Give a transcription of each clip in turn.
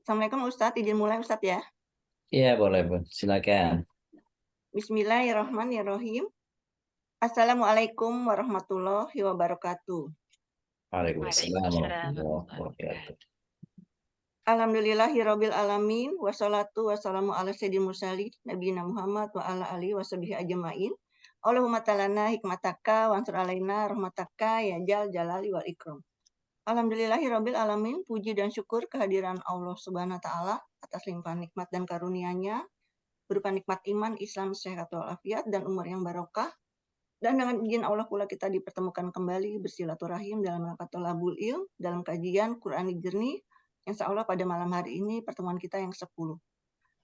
Assalamualaikum Ustadz, izin mulai Ustadz ya. Iya boleh Bu, silakan. Bismillahirrahmanirrahim. Assalamualaikum warahmatullahi wabarakatuh. Waalaikumsalam warahmatullahi wabarakatuh. Alhamdulillahirabbil alamin wassalatu wassalamu ala sayyidil mursalin nabiyina Muhammad wa ala alihi washabihi ajmain. Allahumma talana hikmataka wa ansur alaina rahmataka ya jal jalali wal ikram. Alhamdulillahirabbil alamin, puji dan syukur kehadiran Allah Subhanahu wa taala atas limpahan nikmat dan karunia-Nya berupa nikmat iman, Islam, sehat walafiat dan umur yang barokah. Dan dengan izin Allah pula kita dipertemukan kembali bersilaturahim dalam rangka thalabul ilm dalam kajian Qur'ani jernih. Insya Allah pada malam hari ini pertemuan kita yang 10.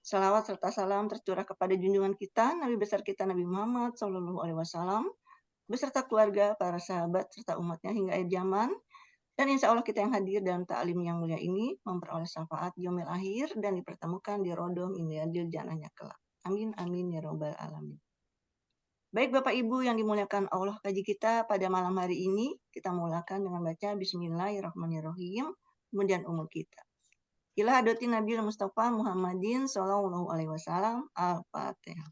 Salawat serta salam tercurah kepada junjungan kita, Nabi besar kita Nabi Muhammad SAW, beserta keluarga, para sahabat, serta umatnya hingga akhir zaman. Dan insya Allah kita yang hadir dalam ta'lim yang mulia ini memperoleh syafaat yaumil akhir dan dipertemukan di rodom indiyadil janahnya kelak. Amin, amin, ya robbal alamin. Baik Bapak Ibu yang dimuliakan Allah, kaji kita pada malam hari ini kita mulakan dengan baca Bismillahirrahmanirrahim, kemudian umur kita. Ila hadratin Nabi Mustafa Muhammadin sallallahu alaihi wasallam. Al-Fatihah.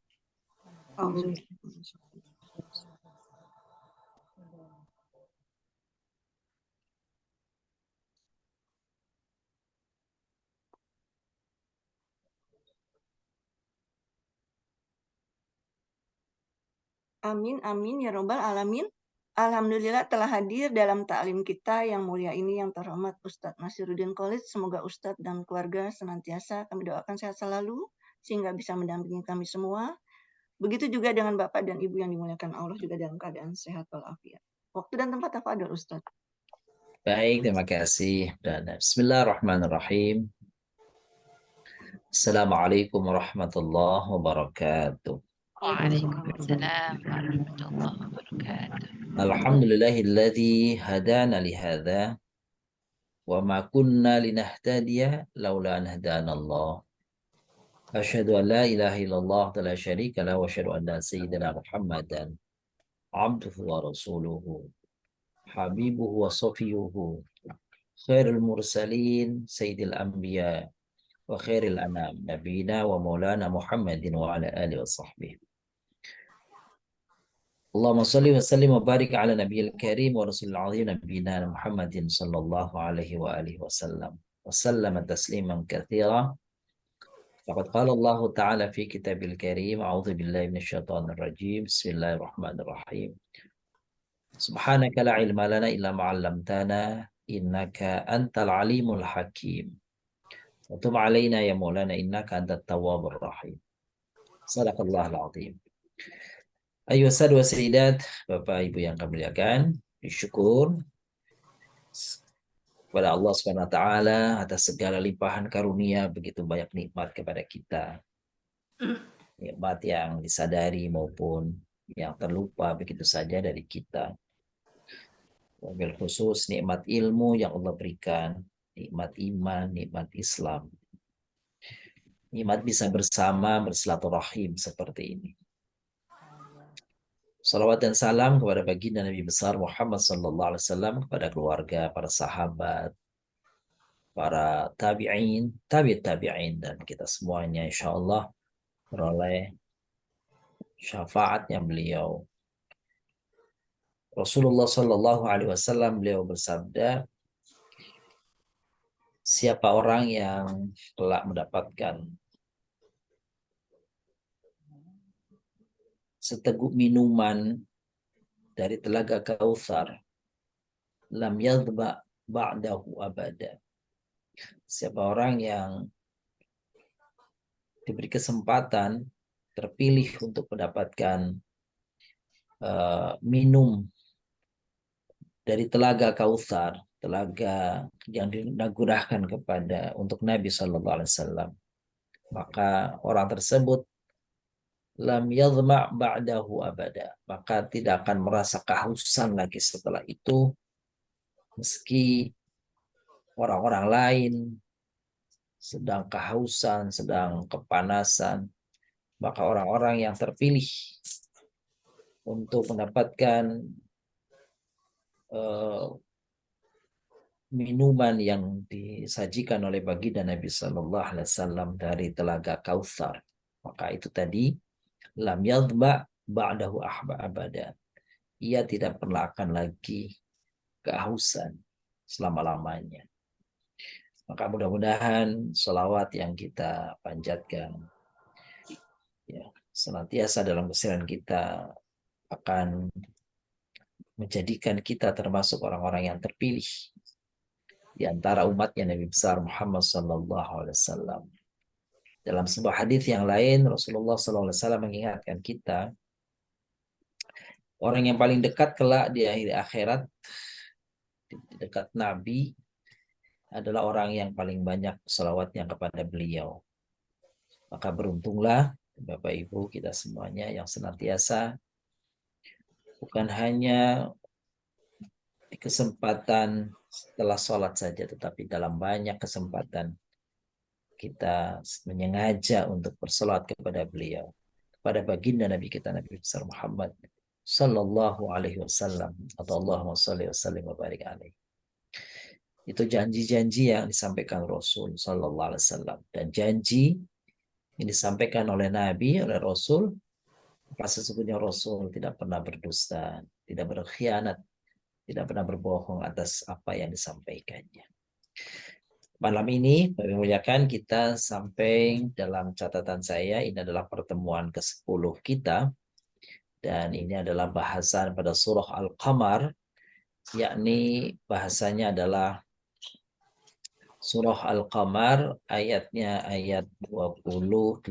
Amin, amin, ya robbal alamin. Alhamdulillah telah hadir dalam ta'lim kita yang mulia ini yang terhormat Ustadz Nasiruddin Khalid. Semoga Ustadz dan keluarga senantiasa kami doakan sehat selalu sehingga bisa mendampingi kami semua. Begitu juga dengan Bapak dan Ibu yang dimuliakan Allah juga dalam keadaan sehat walafiat. Waktu dan tempat tafadhol Ustadz. Baik, terima kasih. Dan Bismillahirrahmanirrahim. Assalamualaikum warahmatullahi wabarakatuh. Waalaikumsalam warahmatullahi wabarakatuh. Alhamdulillahilladzi hadana lihadza wa ma kunna linahtadiya laula an hadana Allah. Asyhadu an la ilaha illallah wa la syarika lahu wa asyhadu anna sayyidina Muhammadan abduhu wa rasuluhu habibuhu wa safiyuhu khairul mursalin sayyidil anbiya wa khairil anam nabiyina wa maulana Muhammadin wa ala alihi wa sahbihi. Allahumma salli wa sallim wa barik ala nabiyil karim wa rasulil azim nabiyina Muhammadin sallallahu alaihi wa alihi wa sallama tasliman katsira. Faqad qala Allah ta'ala fi kitabil karim, a'udzu billahi minasyaitonir rajim. Bismillahirrahmanirrahim. Subhanaka la ilma lana illa ma 'allamtana innaka antal alimul hakim. Wa tub 'alaina ya maulana innaka antat tawwabur rahim. Shadaqallahul azim. Ayo sahabat wa sayyidat, Bapak Ibu yang kami muliakan, bersyukur kepada Allah Subhanahu wa taala atas segala limpahan karunia begitu banyak nikmat kepada kita. Nikmat yang disadari maupun yang terlupa begitu saja dari kita. Wabil khusus nikmat ilmu yang Allah berikan, nikmat iman, nikmat Islam. Nikmat bisa bersama bersilaturahim seperti ini. Salawat dan salam kepada baginda Nabi besar Muhammad sallallahu alaihi wasallam, kepada keluarga, para sahabat, para tabi'in, tabi'in dan kita semuanya insyaallah beroleh syafaatnya beliau. Rasulullah sallallahu alaihi wasallam beliau bersabda, siapa orang yang telah mendapatkan seteguk minuman dari telaga Kautsar, lam yadhba ba'dahu abada. Siapa orang yang diberi kesempatan terpilih untuk mendapatkan minum dari telaga Kautsar, telaga yang dinagunahkan kepada untuk Nabi Shallallahu Alaihi Wasallam, maka orang tersebut lam yadhma ba'dahu abada, maka tidak akan merasa kehausan lagi setelah itu, meski orang-orang lain sedang kehausan, sedang kepanasan, maka orang-orang yang terpilih untuk mendapatkan minuman yang disajikan oleh baginda Nabi Sallallahu Alaihi Wasallam dari telaga Kautsar, maka itu tadi lam yadba ba'dahu abada. Ia tidak pernah akan lagi kehausan selama-lamanya. Maka mudah-mudahan selawat yang kita panjatkan ya, senantiasa dalam keseharian kita akan menjadikan kita termasuk orang-orang yang terpilih di antara umatnya Nabi besar Muhammad Sallallahu Alaihi Wasallam. Dalam sebuah hadis yang lain, Rasulullah Sallallahu Alaihi Wasallam mengingatkan kita, orang yang paling dekat kelak di akhir akhirat, di dekat Nabi, adalah orang yang paling banyak selawatnya kepada beliau. Maka beruntunglah Bapak Ibu kita semuanya yang senantiasa bukan hanya di kesempatan setelah sholat saja, tetapi dalam banyak kesempatan kita menyengaja untuk bersolat kepada beliau, kepada baginda Nabi kita Nabi besar Muhammad Sallallahu Alaihi Wasallam, atau Allahumma sholli wa sallim wa barik alaihi. Itu janji-janji yang disampaikan Rasul Sallallahu Alaihi Wasallam, dan janji yang disampaikan oleh Nabi, oleh Rasul, maka sesungguhnya Rasul tidak pernah berdusta, tidak berkhianat, tidak pernah berbohong atas apa yang disampaikannya. Malam ini, Bapak muliakan, kita sampai dalam catatan saya, ini adalah pertemuan ke-10 kita, dan ini adalah bahasan pada surah Al-Qamar, yakni bahasanya adalah surah Al-Qamar, ayatnya ayat 28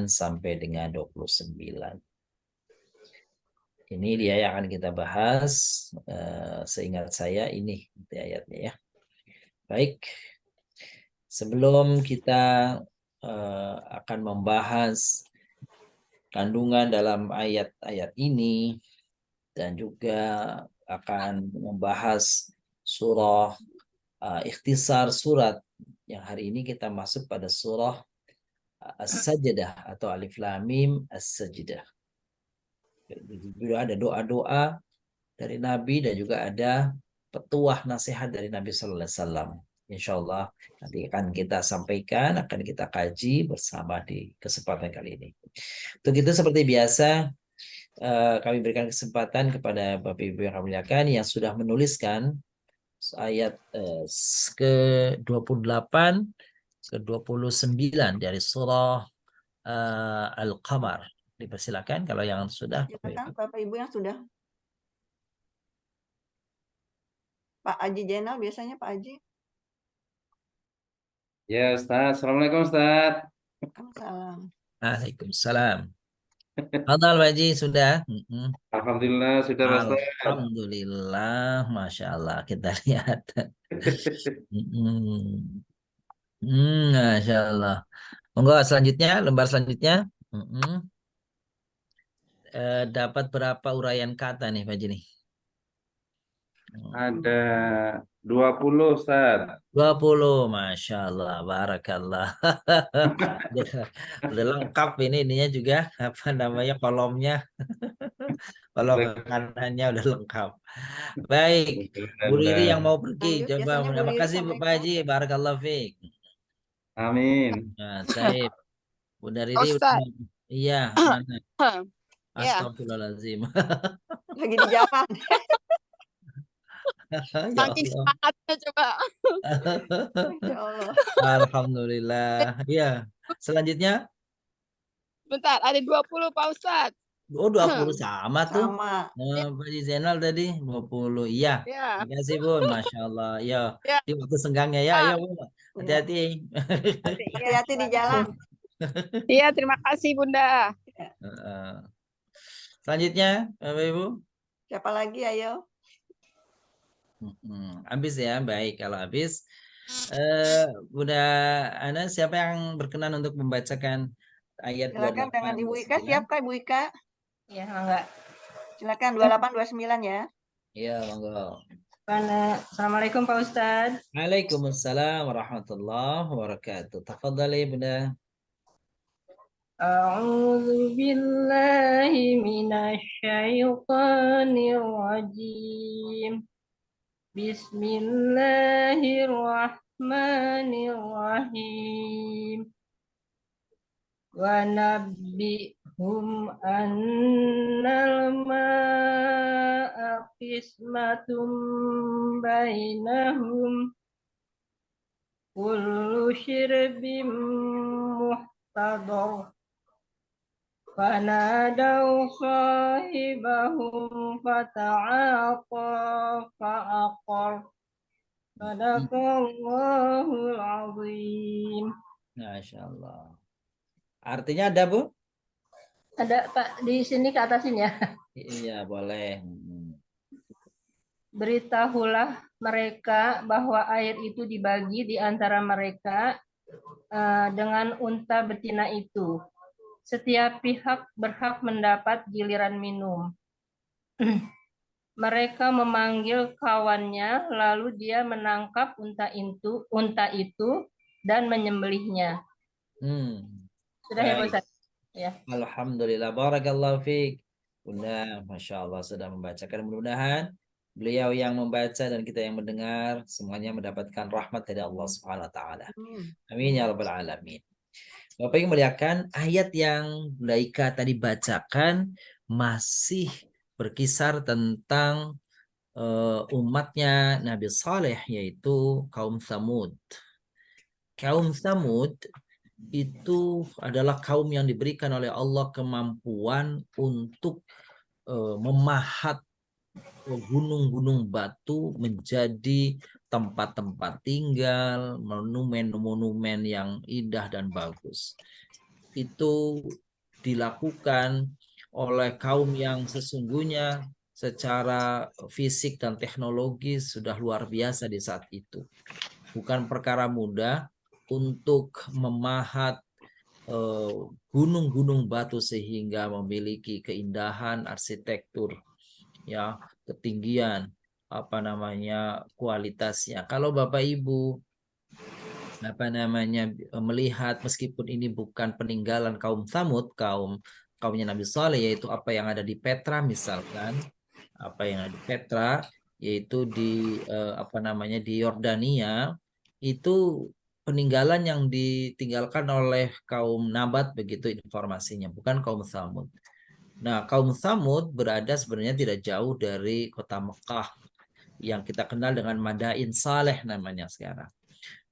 sampai dengan 29. Ini dia yang akan kita bahas, seingat saya ini ayatnya ya. Baik. Sebelum kita akan membahas kandungan dalam ayat-ayat ini dan juga akan membahas surah ikhtisar surat yang hari ini kita masuk pada surah As-Sajdah atau Alif Lam Mim As-Sajdah. Ada doa-doa dari Nabi dan juga ada petuah nasihat dari Nabi Sallallahu Alaihi Wasallam. Insya Allah nanti akan kita sampaikan, akan kita kaji bersama di kesempatan kali ini. Untuk itu seperti biasa, kami berikan kesempatan kepada Bapak Ibu yang kami muliakan yang sudah menuliskan ayat ke-28 ke-29 dari surah Al-Qamar. Dipersilakan kalau yang sudah. Silakan Bapak Ibu yang sudah. Pak Aji Jenal biasanya Pak Aji. Ya Ustaz, Assalamualaikum Ustaz. Waalaikumsalam. Waalaikumsalam. Fadal Pak Haji sudah. Alhamdulillah sudah Ustaz. Alhamdulillah, Masya Allah kita lihat. Masya Allah. Monggo selanjutnya, lembar selanjutnya. Dapat berapa uraian kata nih Pak Haji nih? Ada 20 Ustaz. 20, Masya Allah, Barakallah. Udah lengkap ininya juga, apa namanya, kolomnya. Kolom kanannya udah lengkap. Baik, Bu Riri yang mau pergi, Lanjut, coba. biasanya Bu Terima Riri kasih sampai Pak Haji, Barakallah Fik. Amin. Nah, Taib. Bunda Riri Ustaz. Iya, mana? Ya. Astagfirullahaladzim. lagi di jalan. Ya Saking Allah. semangatnya coba. Masya Allah. Alhamdulillah. Iya. Selanjutnya. Bentar, ada 20 Pak Ustaz. Oh, 20 sama tuh. Sama. Pak Haji Zainal tadi 20. Iya. Ya. Terima kasih Bun, Masya Allah. Ya, Ya. di waktu senggangnya ya. Ayo Bun, hati-hati. Hati-hati di jalan. Iya, terima kasih Bunda. Selanjutnya, Bapak Ibu. Siapa lagi ayo? Habis ya, baik. Kalau habis, Bunda Ana, siapa yang berkenan untuk membacakan ayat Silakan 28 dengan Ibu Ika. 29? Siap Kak Ibu Ika? Ya, enggak. Silakan 28 29 ya. Iya, monggo. Assalamualaikum Pak Ustadz. Waalaikumsalam warahmatullahi wabarakatuh. Tafadhali Bunda. A'udzu billahi minasy syaithanir rajim. Bismillahirrahmanirrahim. Wa nabbihum annal ma'a qismatum bainahum kullu syirbin muhtadar. Fanadaw sahibahum fata'aqa fa'aqar. Sadaqallahul azim. Masya Allah. Artinya ada, Bu? Ada Pak di sini ke atasin ya. Iya, boleh. Beritahulah mereka bahwa air itu dibagi di antara mereka dengan unta betina itu. Setiap pihak berhak mendapat giliran minum. Mereka memanggil kawannya, lalu dia menangkap unta itu dan menyembelihnya. Sudah ya, Pak Baik. Ustaz? Ya. Alhamdulillah. Barakallahu fiik. Bunda, Masya Allah sudah membacakan. Mudah-mudahan beliau yang membaca dan kita yang mendengar semuanya mendapatkan rahmat dari Allah Subhanahu wa taala. Amin ya rabbal alamin. Bapak yang muliakan, ayat yang Bunda Ika tadi bacakan masih berkisar tentang umatnya Nabi Saleh, yaitu kaum Tsamud. Kaum Tsamud itu adalah kaum yang diberikan oleh Allah kemampuan untuk memahat gunung-gunung batu menjadi tempat-tempat tinggal, monumen-monumen yang indah dan bagus. Itu dilakukan oleh kaum yang sesungguhnya secara fisik dan teknologis sudah luar biasa di saat itu. Bukan perkara mudah untuk memahat gunung-gunung batu sehingga memiliki keindahan arsitektur, ya, ketinggian, kualitasnya. Kalau Bapak Ibu melihat, meskipun ini bukan peninggalan kaum Tsamud, kaumnya Nabi Saleh, yaitu apa yang ada di Petra misalkan, apa yang ada di Petra yaitu di di Yordania, itu peninggalan yang ditinggalkan oleh kaum Nabat, begitu informasinya, bukan kaum Tsamud. Nah, kaum Tsamud berada sebenarnya tidak jauh dari kota Mekah yang kita kenal dengan Madain Saleh namanya sekarang.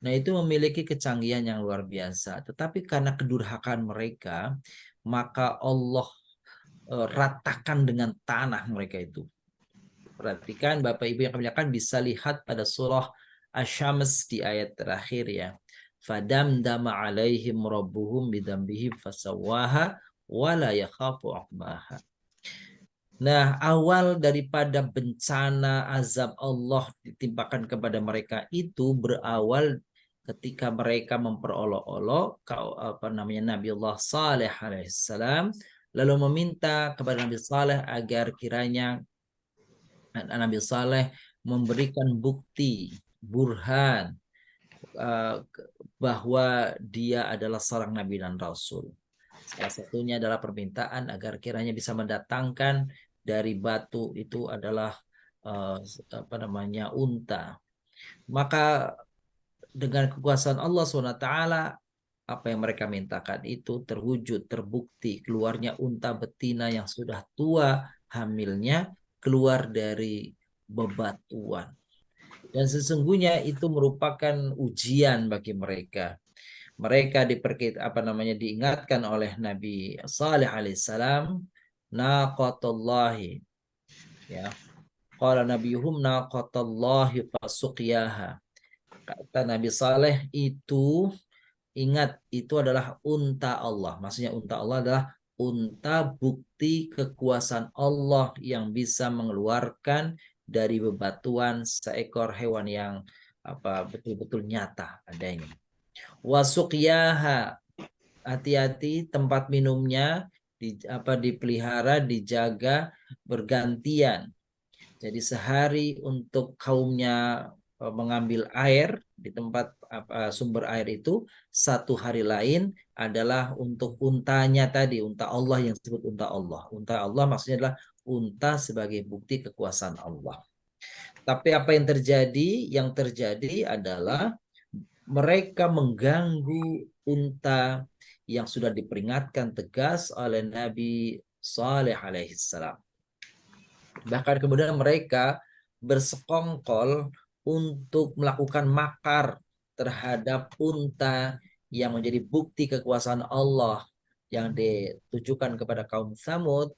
Nah, itu memiliki kecanggihan yang luar biasa. Tetapi karena kedurhakaan mereka, maka Allah ratakan dengan tanah mereka itu. Perhatikan Bapak Ibu yang kami muliakan, bisa lihat pada surah Asy-Syams di ayat terakhir ya. Fadamdama alaihim rabbuhum bidambihim fasawwaha wala yakhafu uqbaha. Nah, awal daripada bencana azab Allah ditimpakan kepada mereka itu berawal ketika mereka memperolok-olok Nabi Allah Saleh alaihissalam, lalu meminta kepada Nabi Saleh agar kiranya Nabi Saleh memberikan bukti, burhan, bahwa dia adalah seorang nabi dan rasul. Salah satunya adalah permintaan agar kiranya bisa mendatangkan dari batu itu adalah unta. Maka dengan kekuasaan Allah SWT, apa yang mereka mintakan itu terwujud, terbukti. Keluarnya unta betina yang sudah tua hamilnya keluar dari bebatuan. Dan sesungguhnya itu merupakan ujian bagi mereka. Mereka diingatkan oleh Nabi Saleh alaihissalam, naqatullahi, ya. Qala nabiyuhum naqatullahi fasuqyaha. Kata Nabi Saleh itu, ingat, itu adalah unta Allah. Maksudnya unta Allah adalah unta bukti kekuasaan Allah yang bisa mengeluarkan dari bebatuan seekor hewan yang betul-betul nyata adanya. Wasuqyaha, hati-hati tempat minumnya dipelihara, dijaga bergantian. Jadi sehari untuk kaumnya mengambil air di tempat sumber air itu, satu hari lain adalah untuk untanya tadi, unta Allah yang disebut unta Allah. Unta Allah maksudnya adalah unta sebagai bukti kekuasaan Allah. Tapi apa yang terjadi? Yang terjadi adalah mereka mengganggu unta yang sudah diperingatkan tegas oleh Nabi Saleh alaihissalam. Bahkan kemudian mereka bersekongkol untuk melakukan makar terhadap unta yang menjadi bukti kekuasaan Allah yang ditujukan kepada kaum Tsamud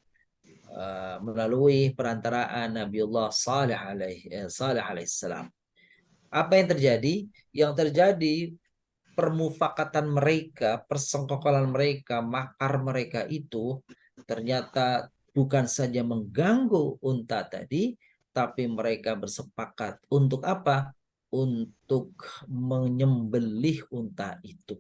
melalui perantaraan Nabiullah Saleh alaihissalam. Apa yang terjadi? Yang terjadi permufakatan mereka, persengkokolan mereka, makar mereka itu ternyata bukan saja mengganggu unta tadi, tapi mereka bersepakat untuk apa? Untuk menyembelih unta itu.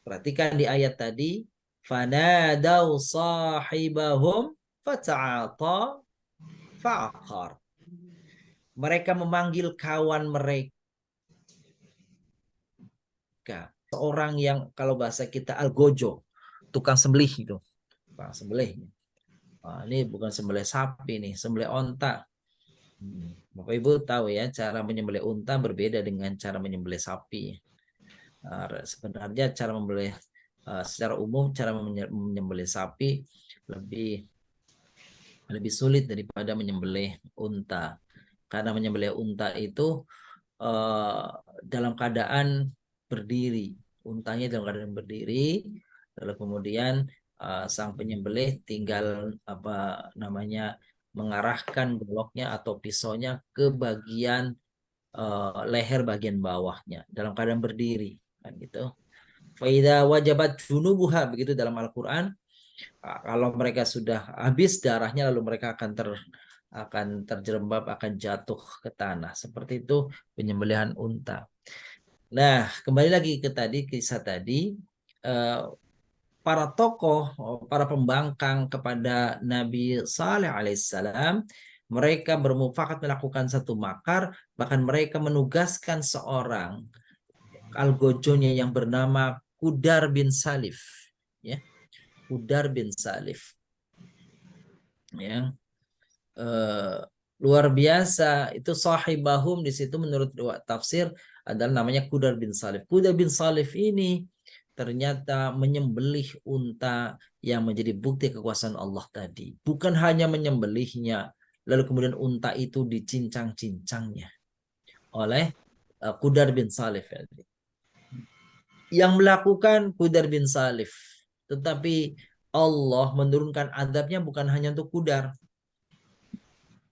Perhatikan di ayat tadi, fanadau sahibahum fata'ata fa'aqar. Mereka memanggil kawan mereka. Seorang yang kalau bahasa kita algojo, tukang sembelih itu. Tukang sembelih. Ini bukan sembelih sapi nih, sembelih onta. Bapak Ibu tahu ya, cara menyembelih unta berbeda dengan cara menyembelih sapi. Sebenarnya cara menyembelih secara umum, cara menyembelih sapi lebih sulit daripada menyembelih unta. Karena menyembelih unta itu dalam keadaan berdiri, untanya dalam keadaan berdiri, lalu kemudian sang penyembelih tinggal mengarahkan goloknya atau pisaunya ke bagian leher bagian bawahnya dalam keadaan berdiri, kan gitu. Faida wajabat junubuha, begitu dalam Al-Quran. Kalau mereka sudah habis darahnya, lalu mereka akan terjerembab, akan jatuh ke tanah. Seperti itu penyembelihan unta. Nah, kembali lagi ke kisah tadi, para tokoh, para pembangkang kepada Nabi Saleh alaihissalam, mereka bermufakat melakukan satu makar, bahkan mereka menugaskan seorang algojonya yang bernama Qudar bin Salif, ya, Qudar bin Salif, ya. Luar biasa, itu sahibahum di situ menurut dua tafsir adalah namanya Qudar bin Salif. Qudar bin Salif ini ternyata menyembelih unta yang menjadi bukti kekuasaan Allah tadi. Bukan hanya menyembelihnya, lalu kemudian unta itu dicincang-cincangnya oleh Qudar bin Salif. Yang melakukan Qudar bin Salif, tetapi Allah menurunkan azabnya bukan hanya untuk Qudar,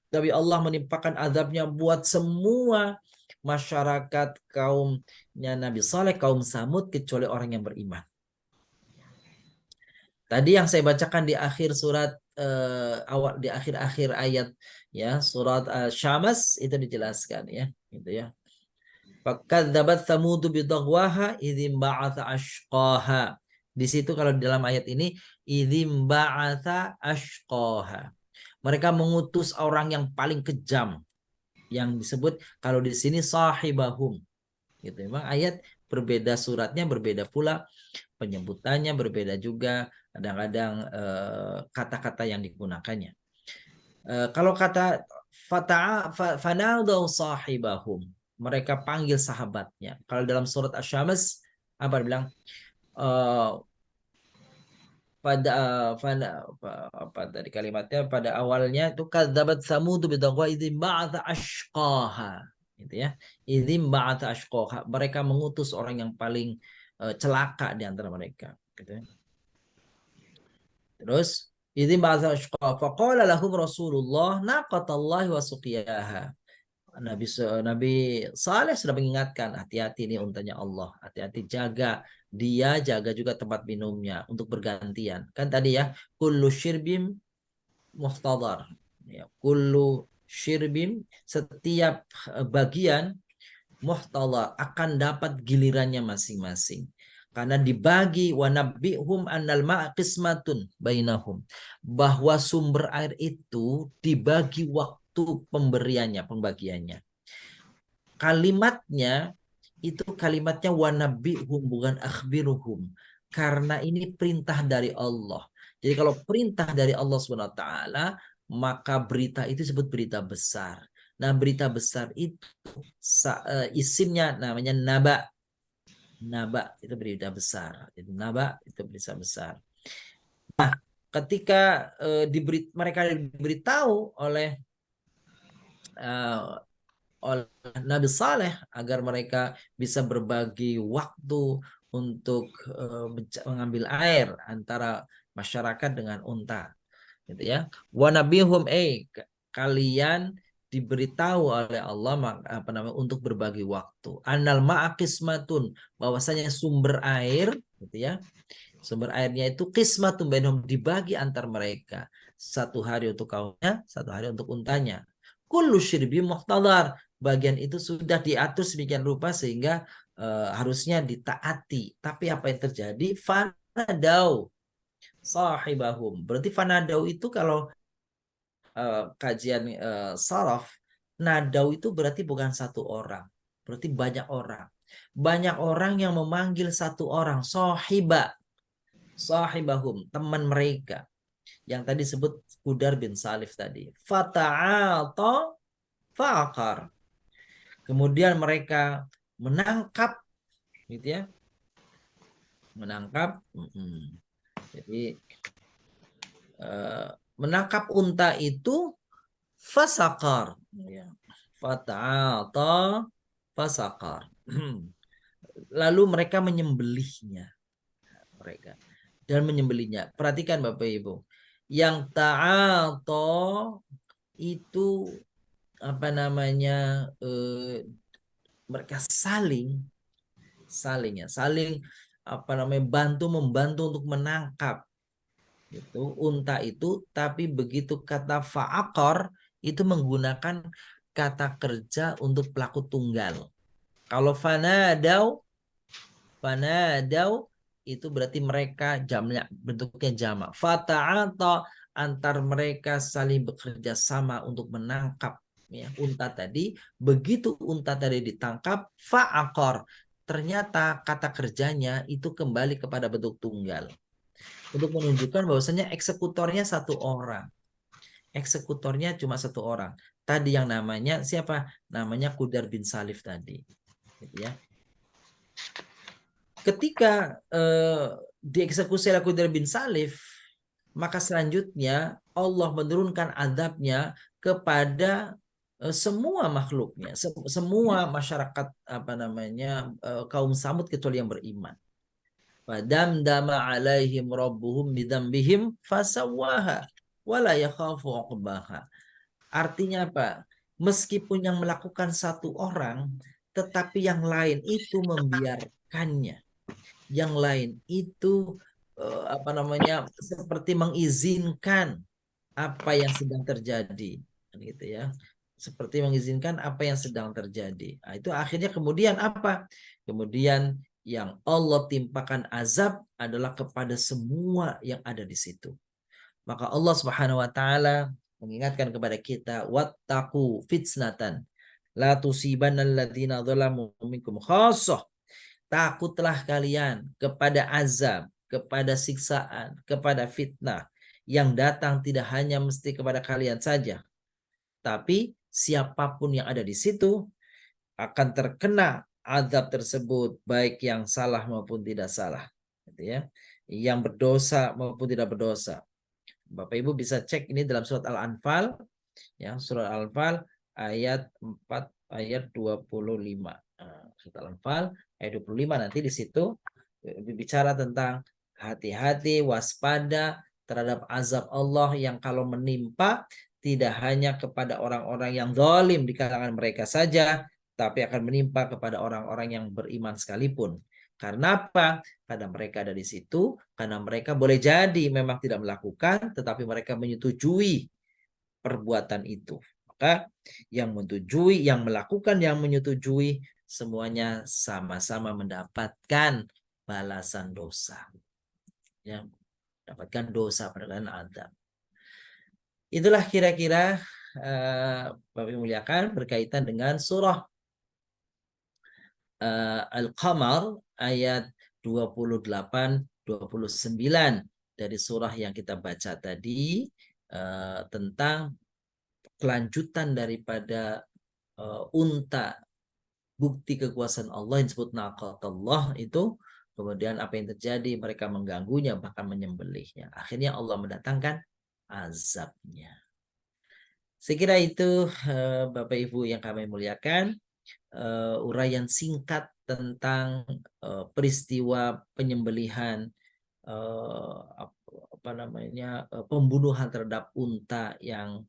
tapi Allah menimpakan azabnya buat semua masyarakat kaumnya Nabi Saleh, kaum Samud, kecuali orang yang beriman. Tadi yang saya bacakan di akhir surat awal, di akhir ayat ya, surat Syamas itu dijelaskan ya, gitu ya. Fakadzabat Tsamudu bidaghwaha idzim ba'atsa ashqaha. Di situ kalau di dalam ayat ini idzim ba'atsa ashqaha. Mereka mengutus orang yang paling kejam, yang disebut kalau di sini sahibahum. Gitu. Memang ayat berbeda, suratnya berbeda pula, penyebutannya berbeda juga, kadang-kadang kata-kata yang digunakannya. Kalau kata fanadau sahibahum, mereka panggil sahabatnya. Kalau dalam surat Asy-Syams apa bilang? Apa tadi kalimatnya, pada awalnya itu kadzabat Tsamud bidaghwa idzim ba'atsa ashqaha, gitu ya. Idzim ba'atsa ashqaha, mereka mengutus orang yang paling celaka di antara mereka, gitu ya. Terus idzim ba'atsa ashqaha faqala lahum Rasulullah naqatallahi wa suqiyaha. Nabi Saleh sudah mengingatkan, hati-hati nih untanya Allah, hati-hati, jaga dia, jaga juga tempat minumnya untuk bergantian. Kan tadi ya, kullu syirbim muhtadar. Ya, kullu syirbim, setiap bagian muhtadar akan dapat gilirannya masing-masing. Karena dibagi wa nabbihum annal ma'a qismatun bainahum, bahwa sumber air itu dibagi waktu pembagiannya. Kalimatnya itu kalimatnya wanabihum, bukan akhbiruhum, karena ini perintah dari Allah. Jadi kalau perintah dari Allah SWT, maka berita itu disebut berita besar. Nah, berita besar itu isimnya namanya naba. Naba itu berita besar. Jadi naba itu berita besar. Nah, ketika mereka diberitahu oleh Nabi Saleh agar mereka bisa berbagi waktu untuk mengambil air antara masyarakat dengan unta, gitu ya. Wa nabihum kalian diberitahu oleh Allah untuk berbagi waktu. Annal ma'a qismatun, bahwasanya sumber air, gitu ya. Sumber airnya itu qismatun bainhum, dibagi antar mereka. Satu hari untuk kaumnya, satu hari untuk untanya. Kullu syirbi muhtadar, bagian itu sudah diatur sedemikian rupa sehingga harusnya ditaati. Tapi apa yang terjadi? Fanadau sahibahum. Berarti fanadau itu kalau kajian salaf, nadau itu berarti bukan satu orang, berarti banyak orang. Banyak orang yang memanggil satu orang, sahibahum, teman mereka. Yang tadi sebut Qudar bin Salif tadi. Fata'ata fa'aqar. Kemudian mereka menangkap, gitu ya. Menangkap. Jadi menangkap unta itu fasaqar, ya. Fata'ata fasaqar. Lalu mereka menyembelihnya, Perhatikan Bapak Ibu. Yang ta'ata itu apa namanya, mereka saling apa namanya, membantu untuk menangkap itu unta itu. Tapi begitu kata fa'aqar itu menggunakan kata kerja untuk pelaku tunggal. Kalau fanadau itu berarti mereka bentuknya jamak. Fata'ata, antar mereka saling bekerja sama untuk menangkap, ya, unta tadi. Begitu unta tadi ditangkap, fa'aqar, ternyata kata kerjanya itu kembali kepada bentuk tunggal. Untuk menunjukkan bahwasanya eksekutornya satu orang. Eksekutornya cuma satu orang. Tadi yang namanya siapa? Namanya Qudar bin Salif tadi. Gitu ya. Ketika dieksekusi oleh Qudar bin Salif, maka selanjutnya Allah menurunkan azabnya kepada semua makhluknya, semua masyarakat apa namanya kaum Samud kecuali yang beriman. Fadamdama alaihim rabbuhum bidzambihim fasawwaha wala yakhafu uqbaha. Artinya apa? Meskipun yang melakukan satu orang, tetapi yang lain itu membiarkannya. Yang lain itu apa namanya, seperti mengizinkan apa yang sedang terjadi, gitu ya. Seperti mengizinkan apa yang sedang terjadi. Nah, itu akhirnya kemudian apa? Kemudian yang Allah timpakan azab adalah kepada semua yang ada di situ. Maka Allah Subhanahu wa taala mengingatkan kepada kita, wattaqu fitnatan la tusibannal ladzina dzalamu minkum khassah. Takutlah kalian kepada azab, kepada siksaan, kepada fitnah yang datang tidak hanya mesti kepada kalian saja, tapi siapapun yang ada di situ akan terkena azab tersebut, baik yang salah maupun tidak salah, gitu ya. Yang berdosa maupun tidak berdosa. Bapak Ibu bisa cek ini dalam surat Al-Anfal, ya, surat Al-Anfal ayat 4 ayat 25. Surat Al-Anfal ayat 25, nanti di situ bicara tentang hati-hati, waspada terhadap azab Allah yang kalau menimpa tidak hanya kepada orang-orang yang zalim di kalangan mereka saja, tapi akan menimpa kepada orang-orang yang beriman sekalipun. Karena apa? Karena mereka ada di situ, karena mereka boleh jadi memang tidak melakukan, tetapi mereka menyetujui perbuatan itu. Maka yang menyetujui, yang melakukan, yang menyetujui, semuanya sama-sama mendapatkan balasan dosa. Ya, mendapatkan dosa pada azab. Itulah kira-kira Bapak Ibu muliakan berkaitan dengan surah Al-Qamar ayat 28-29 dari surah yang kita baca tadi, tentang kelanjutan daripada unta, bukti kekuasaan Allah yang disebut naqatullah itu, kemudian apa yang terjadi? Mereka mengganggunya, bahkan menyembelihnya. Akhirnya Allah mendatangkan azabnya. Saya kira itu Bapak Ibu yang kami muliakan, uraian singkat tentang peristiwa penyembelihan pembunuhan terhadap unta yang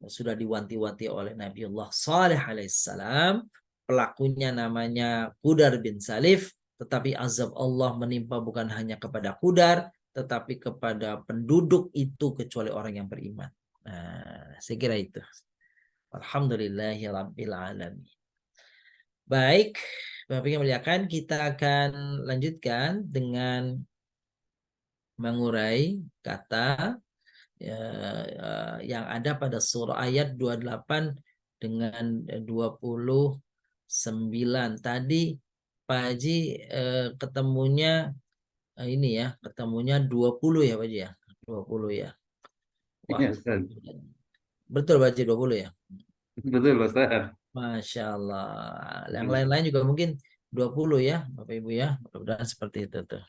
sudah diwanti-wanti oleh Nabiullah Saleh alaihissalam. Pelakunya namanya Qudar bin Salif, tetapi azab Allah menimpa bukan hanya kepada Qudar, tetapi kepada penduduk itu kecuali orang yang beriman. Nah, saya kira itu. Alhamdulillahirabbil alamin. Baik, Bapak yang muliakan, kita akan lanjutkan dengan mengurai kata yang ada pada surah ayat 28 dengan 29. Tadi Pak Haji ketemunya ini ya, ketemunya 20 ya Pak Haji ya. 20 ya. Wah, Iya, Ustaz. betul Pak Haji 20 ya. Betul, Ustaz. Masya Allah. Yang lain-lain juga mungkin 20 ya Bapak Ibu ya. Mudah-mudahan seperti itu tuh.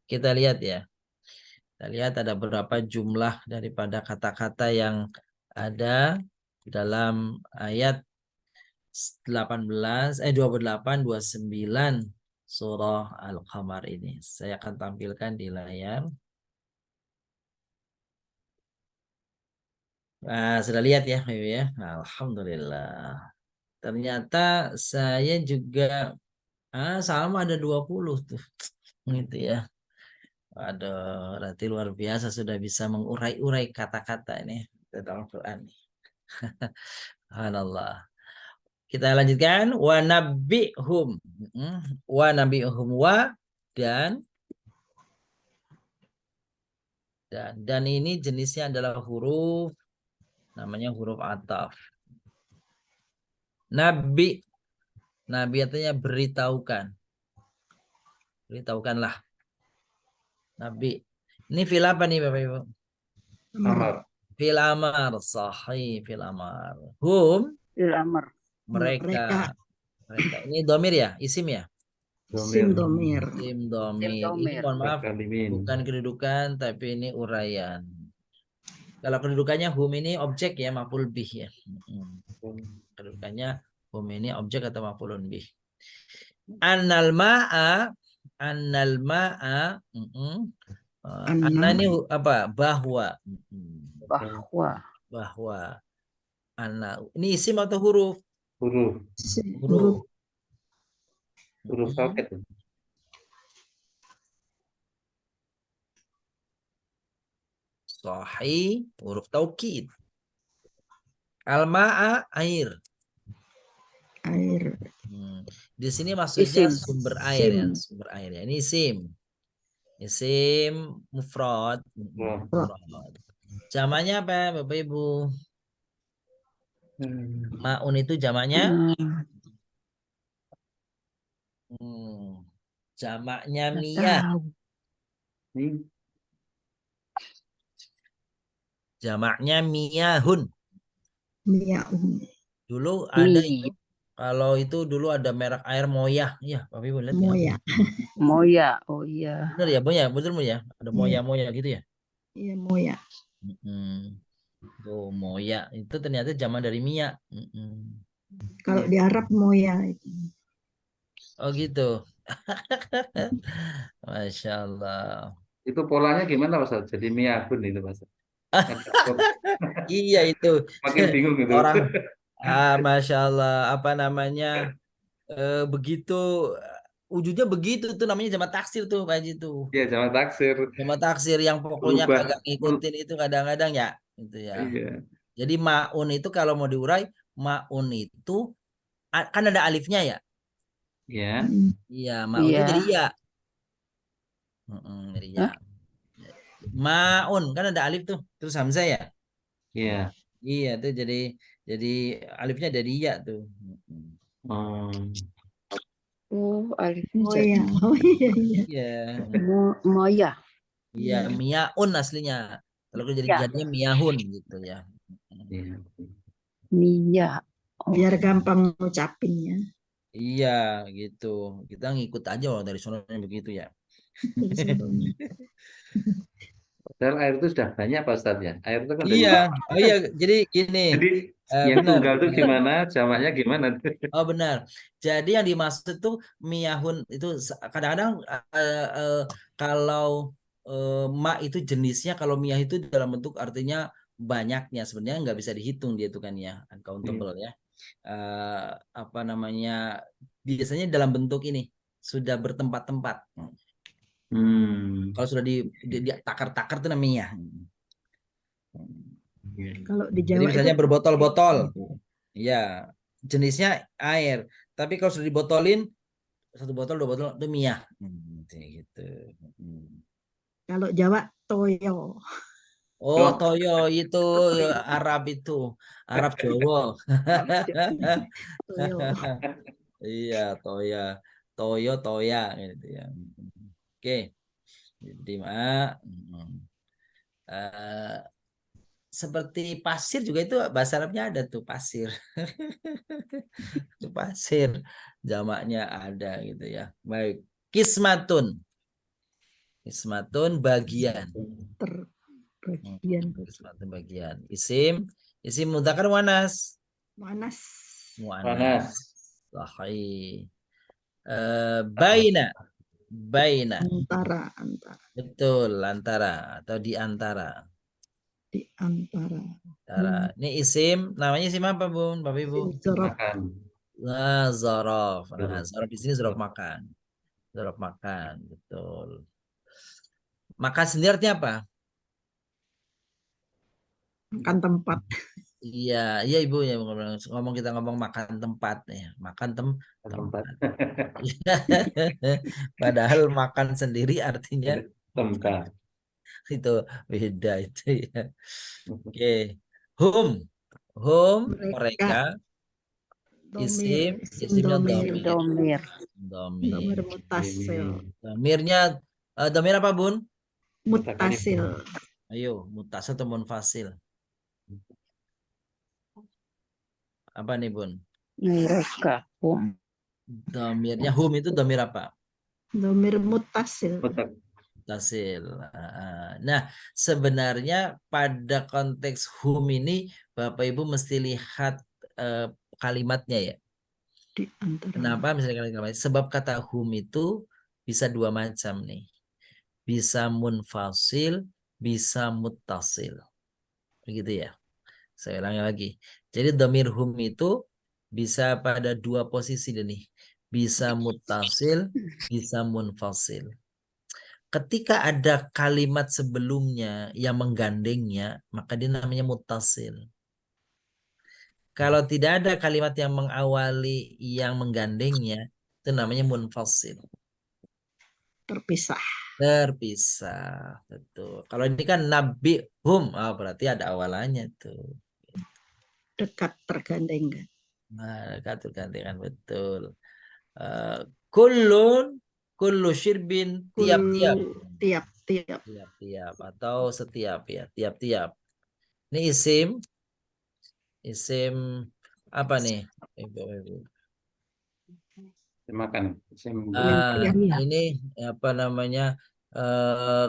Kita lihat ya. Kita lihat ada berapa jumlah daripada kata-kata yang ada dalam ayat 28, 29 surah Al-Qamar ini. Saya akan tampilkan di layar. Nah, sudah lihat ya, Ibu ya. Alhamdulillah. Ternyata saya juga sama ada 20 tuh. Gitu ya. Aduh, berarti luar biasa sudah bisa mengurai-urai kata-kata ini dalam Al-Quran. Subhanallah. Kita lanjutkan. Wa nabbihum. Wa nabbihum wa dan ini jenisnya adalah huruf, namanya huruf ataf. Nabi artinya beritahukan. Beritahukanlah. Nabi. Ini fil apa nih Bapak Ibu? Amar. Fil amar. Sahih fil amar. Hum. Fil amr. Mereka. Ini domir ya? Isim ya? Isim domir. Isim domir. Ini domir. mohon maaf. Bukan kedudukan, tapi ini uraian. Kalau kedudukannya hum ini objek ya, maf'ul bih ya. Kedudukannya hum ini objek atau maf'ulun bih. Annal ma'a. Anna ini apa? Bahwa. Anna. Ini isim atau huruf? Huruf. Huruf soket. Sahih, huruf taukid. Al-ma'a air. Di sini maksudnya Isim. sumber air ya, sumber air ya. Ini isim. Isim mufrad. Jamaknya apa Bapak Ibu? Ma'un itu jamaknya? Jamaknya miyah. Jamaknya miyahun. Dulu ada itu. Kalau itu dulu ada merek air Moya. Iya, Bapak Ibu lihat ya. Moya. Oh iya. Benar ya, Moya, betul ya? Ada Moya gitu ya? Iya, Moya. Tuh, Moya itu ternyata zaman dari Mia. Kalau di Arab Moya itu. Oh gitu. Masya Allah. Itu polanya gimana Mas? Jadi miyahun itu Mas. Iya itu. Makin bingung gitu. Orang Masya Allah, apa namanya, begitu wujudnya begitu tuh, namanya jamak taksir tuh Pak Haji tuh. Iya, jamak taksir. Jamak taksir yang pokoknya Berubah. kagak ngikutin itu kadang-kadang ya, gitu ya. Iya. Jadi maun itu kalau mau diurai, maun itu kan ada alifnya ya. Iya. Iya, maun itu jadi ya. Jadi ya. Maun kan ada alif tuh, terus hamzah ya. Iya. Iya tuh jadi alifnya dari ya tuh. Oh, alifnya Moya. Oh iya. Iya. Moya. Iya, miaun aslinya. Kalau jadi jadinya miahun gitu ya. Iya. Miya. biar gampang ngucapinnya. Iya, gitu. Kita ngikut aja orang dari sononya begitu ya. Dari sononya. Padahal air itu sudah banyak Pak Ustadz ya. Air itu kan dari Iya, oh iya. Jadi gini, Jadi yang benar. tunggal itu gimana, jamaknya gimana? Oh benar. Jadi yang dimaksud itu miyahun itu kadang-kadang kalau ma itu jenisnya, kalau miyah itu dalam bentuk artinya banyaknya, sebenarnya nggak bisa dihitung dia itu kan ya, uncountable ya. Apa namanya? Biasanya dalam bentuk ini sudah bertempat-tempat. Kalau sudah di takar-takar itu namanya. Kalau di Jadi Jawa itu misalnya berbotol-botol, ya jenisnya air. Tapi kalau sudah dibotolin, satu botol, dua botol itu miyah. Gitu. kalau Jawa toyo. Oh, toyo itu Arab itu, Arab Jawa. Toyo. Iya, toya, toyo, toya gitu ya. Oke, jadi seperti pasir juga itu bahasa Arabnya ada tuh pasir. Itu pasir, jamaknya ada gitu ya. Baik, kismatun. Kismatun bagian. Bagian. Kismatun bagian. Isim mudzakkar muannas. Muannas. Muannas. Sahih. Baina. Baina. Antara. Betul, antara atau di antara. Di antara. Ini isim, namanya isim apa, Bun? Bapak Ibu? Zorof. Nah, zorof. Nah, zorof di sini zorof makan. Zorof makan, betul. Makan sendiri artinya apa? Makan tempat. Iya, iya Ibu ya ngomong, kita ngomong makan tempat ya, makan tempat. Padahal makan sendiri artinya tempat. itu beda itu ya. Oke. Hum mereka. Isimnya Domir. Domir mutasil. Domirnya domir apa, Bun? Mutasil. Ayo, mutasil atau munfasil? Apa nih, Bun? Mereka. Domirnya hum itu domir apa? Domir mutasil. Mutasil. Nah, sebenarnya pada konteks hum ini Bapak Ibu mesti lihat kalimatnya ya. Di antara. Kenapa misalnya kalimat? Sebab kata hum itu bisa dua macam nih. Bisa munfasil, bisa muttasil. Begitu ya. Saya ulangi lagi. Jadi domir hum itu bisa pada dua posisi nih. Bisa muttasil, bisa munfasil. Ketika ada kalimat sebelumnya yang menggandengnya, maka dia namanya muttasil. Kalau tidak ada kalimat yang mengawali yang menggandengnya, itu namanya munfasil. Terpisah. Terpisah, betul. Kalau ini kan nabi hum, berarti ada awalannya tuh. Dekat tergandengkan. Nah, dekat tergandengkan, betul. Kullu syirbin tiap-tiap. Tiap-tiap atau setiap ya, tiap-tiap. Ini isim apa nih? Makan. Ini apa namanya?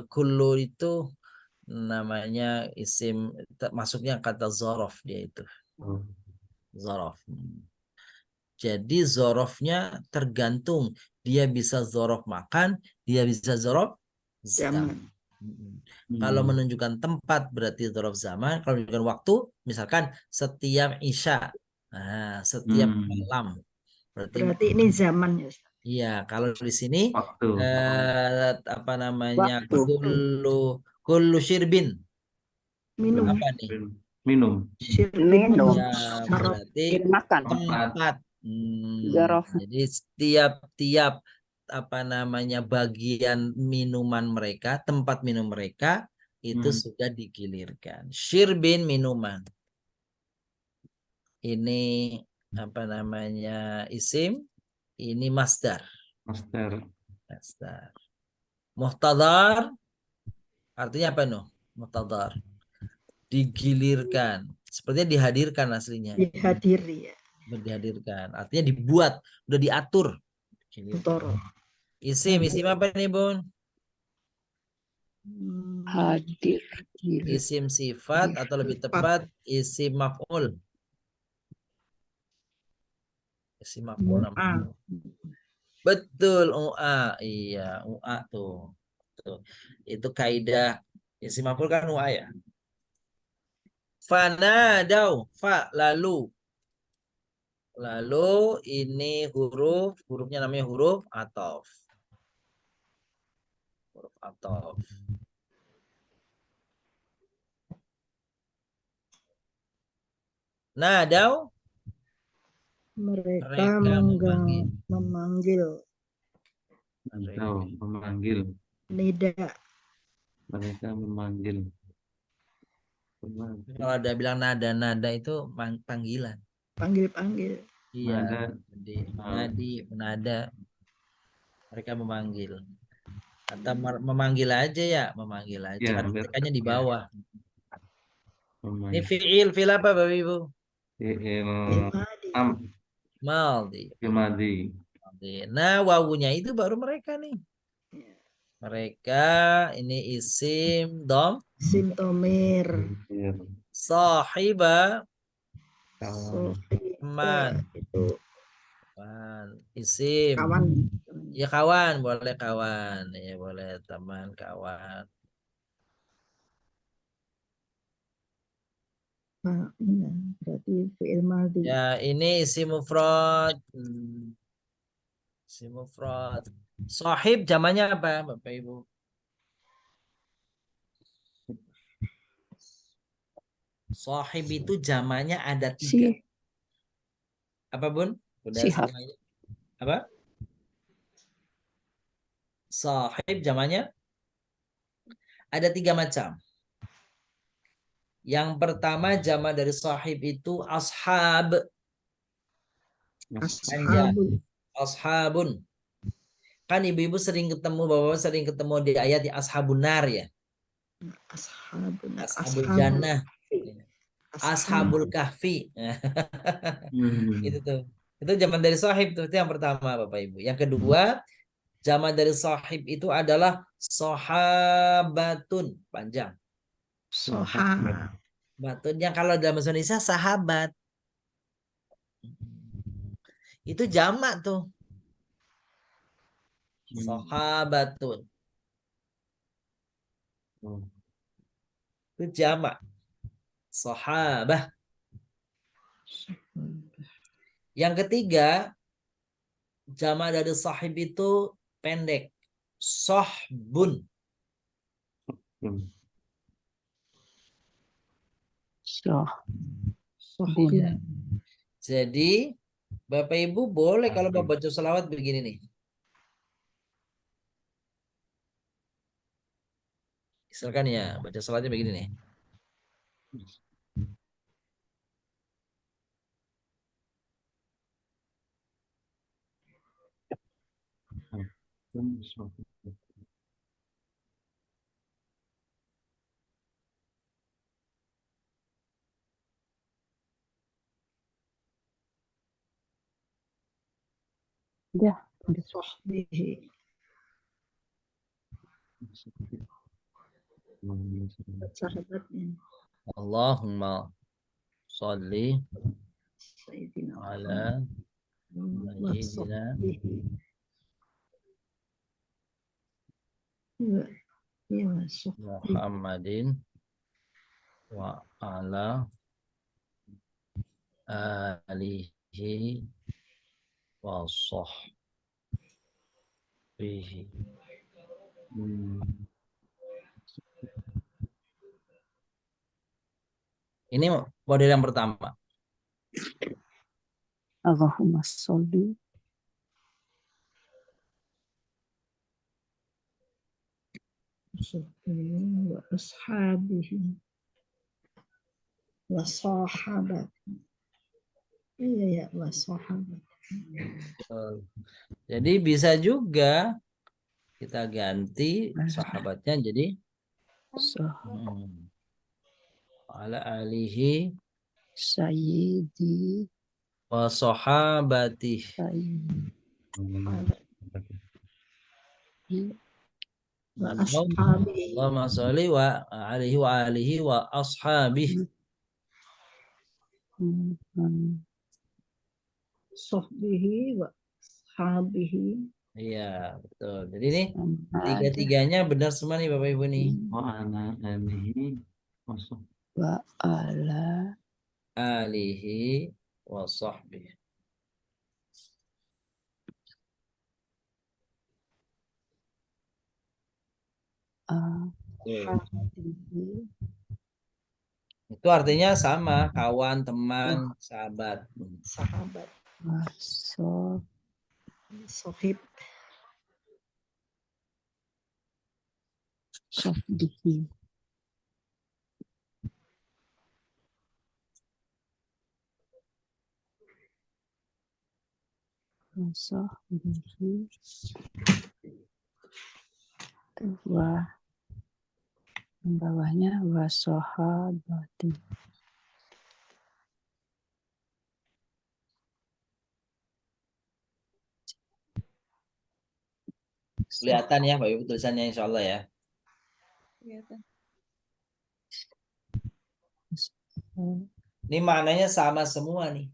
Kullu itu namanya isim, masuknya kata zorof dia itu. Zorof. Jadi zorofnya tergantung. Dia bisa zorof makan, dia bisa zorof zaman. Kalau menunjukkan tempat berarti zorof zaman. Kalau menunjukkan waktu, misalkan setiap isya, setiap malam. Berarti ini zaman ya. Iya, kalau di sini waktu. Apa namanya? Kullu syirbin. Minum. Apa nih? Minum. Minum. Ya, berarti makan. tempat. Jadi setiap apa namanya bagian minuman mereka, tempat minum mereka itu sudah digilirkan. Syirbin minuman. Ini apa namanya isim, ini masdar. Muhtadar artinya apa nuh? Muhtadar digilirkan, sepertinya dihadirkan aslinya. Dihadiri ya. dihadirkan. Artinya dibuat, udah diatur. Ini. Mutoro. Isim apa nih, Bun? Hadir. Isim sifat atau lebih tepat isim maf'ul. Isim maf'ul namanya. Betul, UA. Iya, UA tuh. Tuh. Itu kaidah isim maf'ul kan UA ya. Fanadau, fa lalu. Lalu ini hurufnya namanya huruf ataf. Huruf ataf. Nadau, Mereka memanggil. memanggil. Atau memanggil. Nida. Mereka memanggil. Kalau ada bilang nada itu panggilan. Panggil-panggil. Iya. Nada. Jadi menada. Mereka memanggil. Atau memanggil aja ya, memanggil aja. Ya, Kan mereka-nya di bawah. Ini memanggil. fi'il apa Bapak Ibu? Fi'il Maldi. Madi. Nah, wawunya itu baru mereka nih. Mereka ini isim dom. Isim tomir. Sahiba. Sohiba. Itu Isim. kawan. Ya kawan, boleh kawan. Ya boleh teman, kawan. Berarti fi'il madhi. Ya, ini isim mufrad. Isim mufrad. Sahib zamannya apa, Bapak Ibu? Sahib itu zamannya ada 3. Apa, Bun? Udah Sihab. semuanya? Apa? Sahib zamannya ada 3 macam. Yang pertama jama dari sahib itu ashab. Ashabul. Ashabun. Kan ibu-ibu sering ketemu, bapak sering ketemu di ayat di ashabun nar ya. Ashabun. Ashabul jannah. Ashabul kahfi. Itu tuh. Itu zaman dari sahib tuh. Itu yang pertama Bapak Ibu. Yang kedua, zaman dari sahib itu adalah sahabatun. Panjang. Batun yang kalau dalam bahasa Indonesia sahabat. Itu jamak tuh. Sahabatun. Itu jamak. Sahabah. Yang ketiga, jamak dari sahib itu pendek. Sahbun. Ya. Jadi, Bapak Ibu boleh kalau mau baca selawat begini nih. Misalkan ya, baca selawatnya begini nih. Ya, Sohbihi. Sahabatnya. Allahumma sholli Sayyidina ala sayyidina Muhammadin wa ala alihi wa sahbihi. Ini model yang pertama. Allahumma sholli wa ashabihi wa sahabat. Iya ya, wa sahabat. Jadi bisa juga kita ganti sahabatnya jadi ala alihi sayyidi wa sahabatih. Wa ashabihi. Allahumma sholli wa alaihi wa alihi wa ashabih. Sahbihi wa ashabihi. Iya, betul. Jadi ini tiga-tiganya benar semua nih Bapak Ibu nih. Wa ala alihi wa sahbihi. Wa ala Alihi wa sahbihi. Ashabihi. Itu artinya sama, kawan, teman, sahabat. Sahabat. wa Sohib. sahbihi. Wa sahbihi. Wa yang bawahnya wa sahabati. Kelihatan ya Bapak Ibu tulisannya insya Allah ya. Ini maknanya sama semua nih.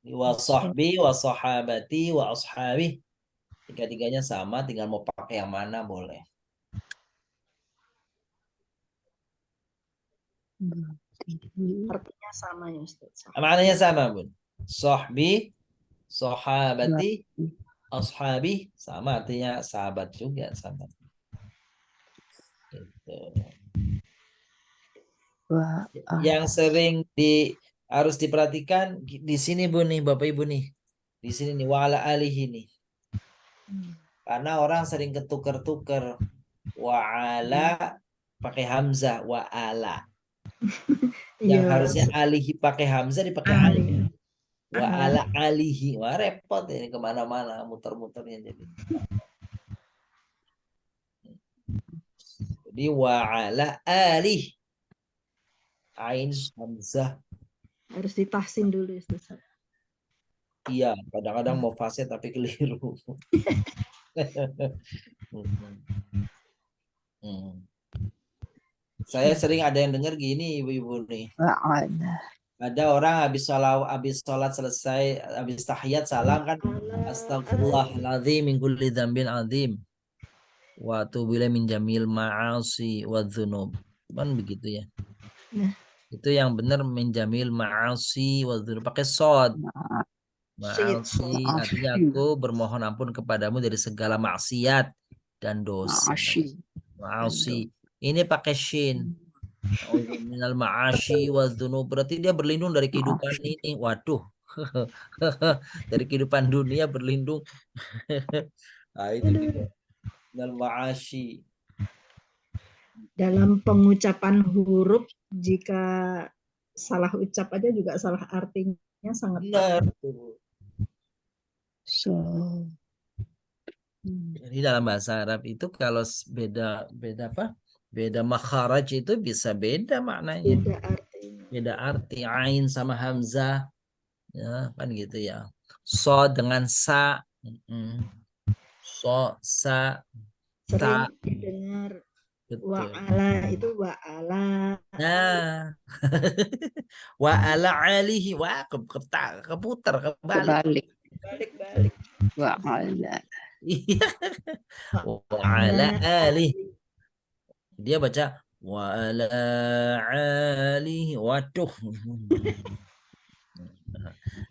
Wa sahbi, wa sahabati, wa ashabi. Tiga-tiganya sama, tinggal mau pakai yang mana boleh. Artinya sama ya Ustaz. Maknanya sama Bun. Sahbi, sahabati, ashabi. Sama artinya sahabat juga. Sama. Gitu. Yang sering harus diperhatikan di sini Bu nih Bapak Ibu nih. Di sini nih wa ala alihi nih. Karena orang sering ketuker-tuker wa ala pakai hamzah wa ala. Yang harusnya alihi pakai hamzah dipakai alih. Wa ala alihi. Wah repot ini kemana-mana muter-muternya jadi. Jadi wa ala alih. Ain hamzah. Harus ditahsin dulu Ustaz. Iya, kadang-kadang mau fase tapi keliru. Saya sering ada yang dengar gini ibu-ibu nih. Ada orang habis sholat selesai, habis tahiyat salam kan, astagfirullahaladzim min kulli dzambin azim wa atubu ilaihi min jamil ma'asi wa dzunub. Kan begitu ya. Nah. Itu yang benar min jamil ma'asi wa dzunub pakai shad. Ma'asi artinya aku bermohon ampun kepadamu dari segala maksiat dan dosa. Ma'asi. Ini pakai shin. Minal ma'ashi wa dzunub, berarti dia berlindung dari kehidupan ini. Waduh. Dari kehidupan dunia berlindung. Nah, itu dia. Minal ma'ashi. Dalam pengucapan huruf jika salah ucap aja juga salah artinya sangat benar. Jadi dalam bahasa Arab itu kalau beda apa? Beda makharaj itu bisa beda maknanya. Beda arti. Ain sama hamzah. Ya, kan gitu ya. So dengan sa. So, sa. Sering didengar. Wa'ala itu wa'ala. Nah. Wa'ala alihi. Wah, keputar, kebalik. Balik. Wa'ala. Wa'ala alihi. Dia baca wa ala alihi. Waduh.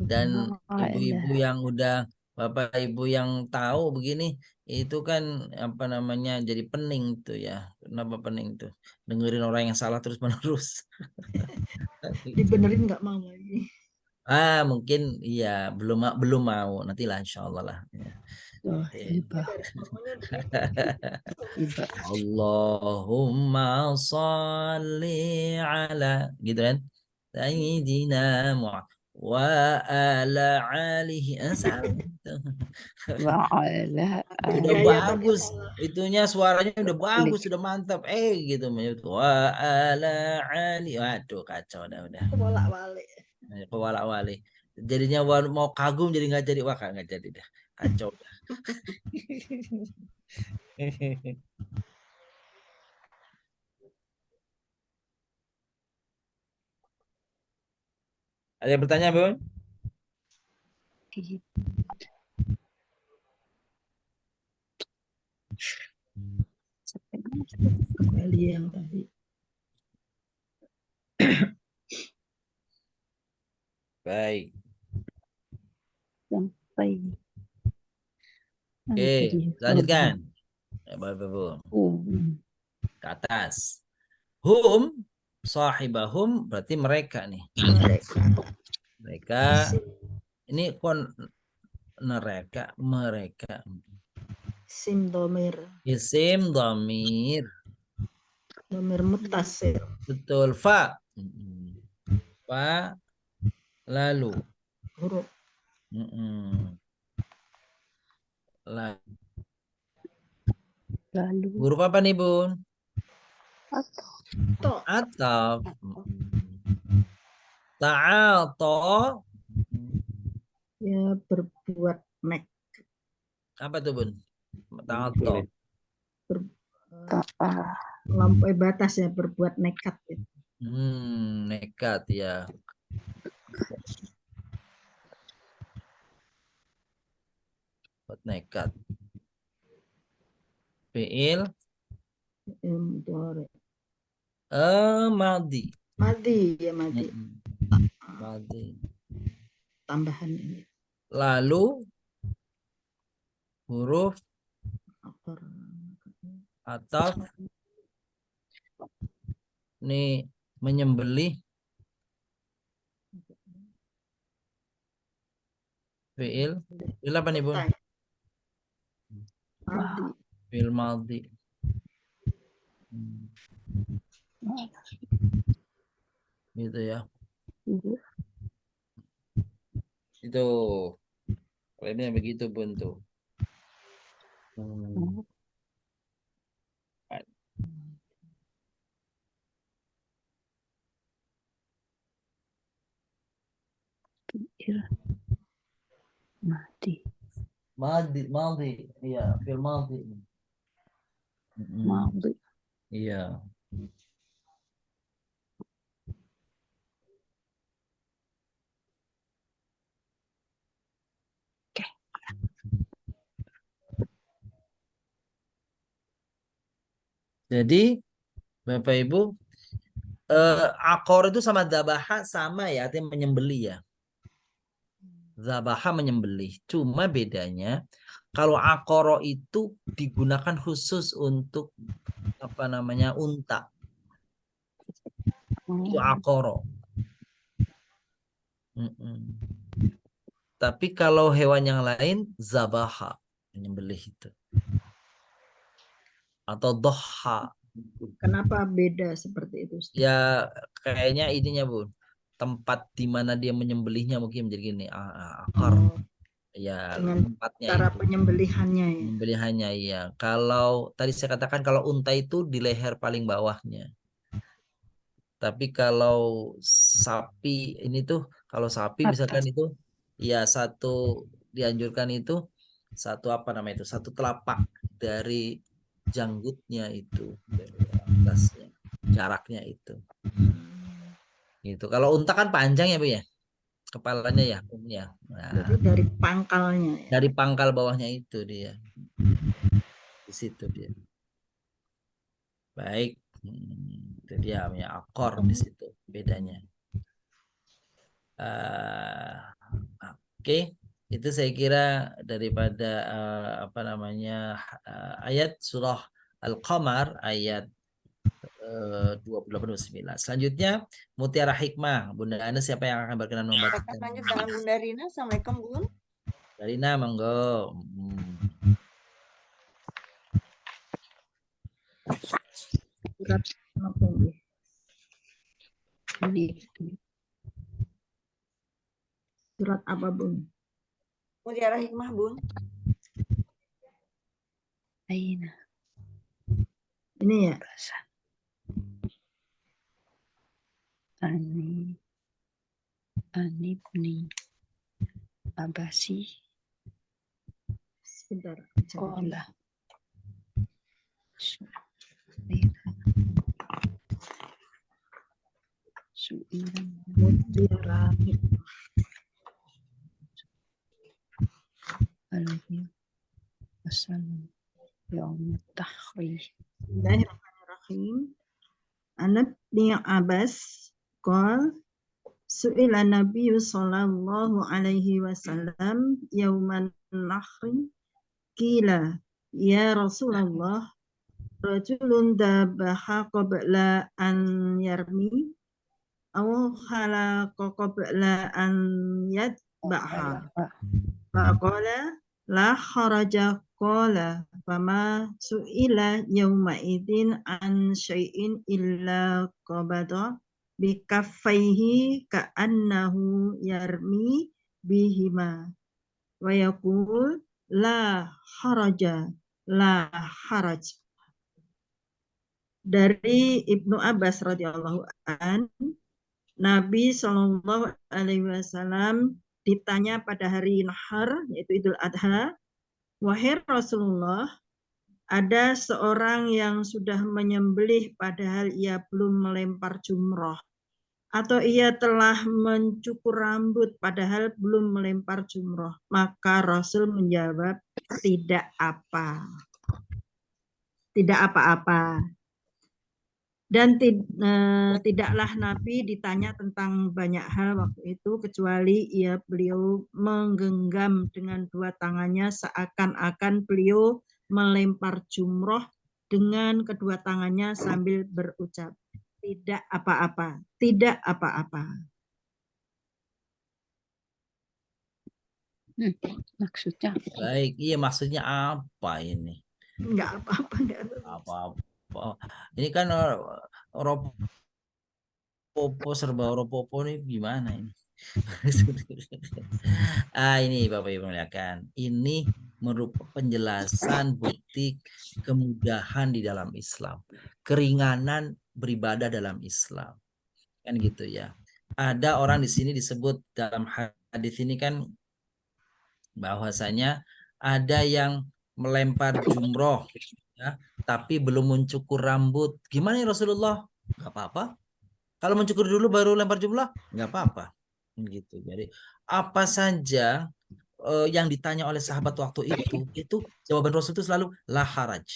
Dan ibu-ibu yang udah Bapak Ibu yang tahu begini itu kan apa namanya jadi pening tuh ya. Kenapa pening tuh? Dengerin orang yang salah terus menerus. Dibenerin nggak mau lagi. Mungkin iya belum mau nantilah insyaallah lah. Allahumma sholli ala gitu kan. Sayyidina Muhammad Wa ala alihi. Salah. Wa'ala Udah Gaya bagus. pakai Itunya suaranya udah bagus, alik. sudah mantap. Gitu menyebut wa ala ali. Waduh, kacau udah. bolak-balik. Kewala-wali. Jadinya mau kagum jadi nggak jadi. Wah, nggak jadi dah. Kacau dah. Ada yang bertanya, Bun? Sampai mana? Kembali yang tadi. Baik. Sampai mana Oke, tadi? lanjutkan. Ya, Bun. Ke atas. Hum, sahibahum, berarti mereka nih. Mereka, ini kon mereka. Sim domir Isim dhamir. mutasir. Betul, fa. Fa, lalu. Huruf Lalu Huruf apa nih, Bun? atau to Ataf. Ta'ato. ya berbuat nek Apa tuh, Bun? Ta'ato. melampaui batas ya, berbuat nekat ya. Nekat ya. Buat nekat. Fi'il Mudhari. Madi. Madi ya, madi. Madi. Tambahan ini. Lalu huruf Akor. ataf nih menyembelih fi'il. Fi'il apa nih, Bun? Madi. Fi'il madi. Gitu ya. Itu klaimnya begitu, Bun tuh. mati. Madi. Iya, fi'il madi. Madi. Iya. Jadi Bapak Ibu, akor itu sama dabaha sama ya, artinya menyembelih ya. Zabaha menyembelih. Cuma bedanya kalau akoro itu digunakan khusus untuk apa namanya unta. Itu akoro. Tapi kalau hewan yang lain zabaha menyembelih itu. Atau doha. Kenapa beda seperti itu? Ya kayaknya ininya, Bun. Tempat di mana dia menyembelihnya mungkin menjadi gini, akar. Ya, Dengan tempatnya cara itu. penyembelihannya ya. Penyembelihannya iya. Kalau tadi saya katakan kalau unta itu di leher paling bawahnya. Tapi kalau sapi ini tuh, kalau sapi misalkan itu, ya satu dianjurkan itu satu apa namanya itu, satu telapak dari janggutnya itu, dari atasnya, jaraknya itu. Gitu. Kalau unta kan panjang ya, Bu ya, kepalanya ya, ya. Nah, Jadi dari pangkalnya ya. dari pangkal bawahnya itu dia, di situ dia. Baik, itu dia punya akor di situ bedanya. Oke, itu saya kira daripada apa namanya ayat surah Al-Qamar ayat 28-29. Selanjutnya Mutiara Hikmah. Bunda Ana siapa yang akan berkenan Akan membacakan? lanjut dengan Bunda Rina. Assalamualaikum, Bun. Darina, monggo. Surat apa ya? Surat apa, Bun? Mutiara Hikmah, Bun. Aina. Ini ya. Bahasa. Ani Bni Abasi. Sebentar. Kola. Su'ilan. Mutiara Hikmah. Alaihi wasallam. Yaum tahrir. Bismillahirrahmanirrahim. An Ibni Abbas qala su'ila Nabi sallallahu alaihi wasallam yauman nahri qila ya Rasulullah rajulun dabaha qabla an yarmi aw khalaqa qabla an yadbaha faqala la kharaja qala fama su'ila yawma idzin an syai'in illa qabada bikaffaihi ka'annahu yarmi bihima wa yaqul la haraja la haraj. Dari Ibnu Abbas radhiyallahu an, Nabi Shallallahu alaihi wasallam ditanya pada hari Nahar, yaitu Idul Adha, wahai Rasulullah, ada seorang yang sudah menyembelih padahal ia belum melempar jumroh, atau ia telah mencukur rambut padahal belum melempar jumroh. Maka Rasul menjawab, tidak apa-apa. Dan tidaklah Nabi ditanya tentang banyak hal waktu itu, kecuali beliau menggenggam dengan dua tangannya seakan-akan beliau melempar jumroh dengan kedua tangannya sambil berucap, tidak apa-apa, tidak apa-apa. Maksudnya Baik, iya maksudnya apa ini? Enggak apa-apa, enggak Apa-apa. Ini kan ropopo serba ropopo nih gimana ini? Ini Bapak Ibu muliakan. Ini merupakan penjelasan bukti kemudahan di dalam Islam, keringanan beribadah dalam Islam, kan gitu ya. Ada orang di sini disebut dalam hadis ini kan bahwasanya ada yang melempar jumroh, ya, tapi belum mencukur rambut. Gimana ya Rasulullah? Gak apa-apa. Kalau mencukur dulu baru lempar jumroh, nggak apa-apa. Gitu. Jadi apa saja yang ditanya oleh sahabat waktu itu jawaban Rasul itu selalu la haraj,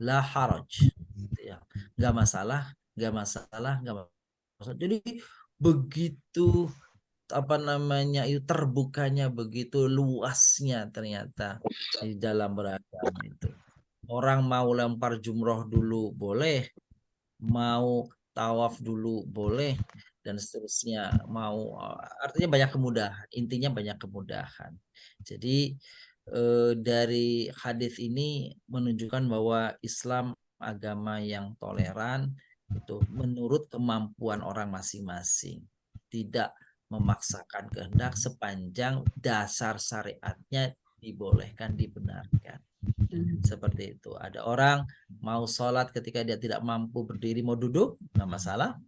la haraj. Gitu ya. Nggak masalah, nggak masalah, nggak masalah. Jadi begitu itu terbukanya, begitu luasnya ternyata di dalam beragama itu. Orang mau lempar jumroh dulu boleh, mau tawaf dulu boleh, dan seterusnya. Artinya banyak kemudahan, intinya banyak kemudahan. Jadi dari hadis ini menunjukkan bahwa Islam agama yang toleran itu menurut kemampuan orang masing-masing, tidak memaksakan kehendak sepanjang dasar syariatnya dibolehkan, dibenarkan. Seperti itu. Ada orang mau sholat ketika dia tidak mampu berdiri, mau duduk, nggak masalah.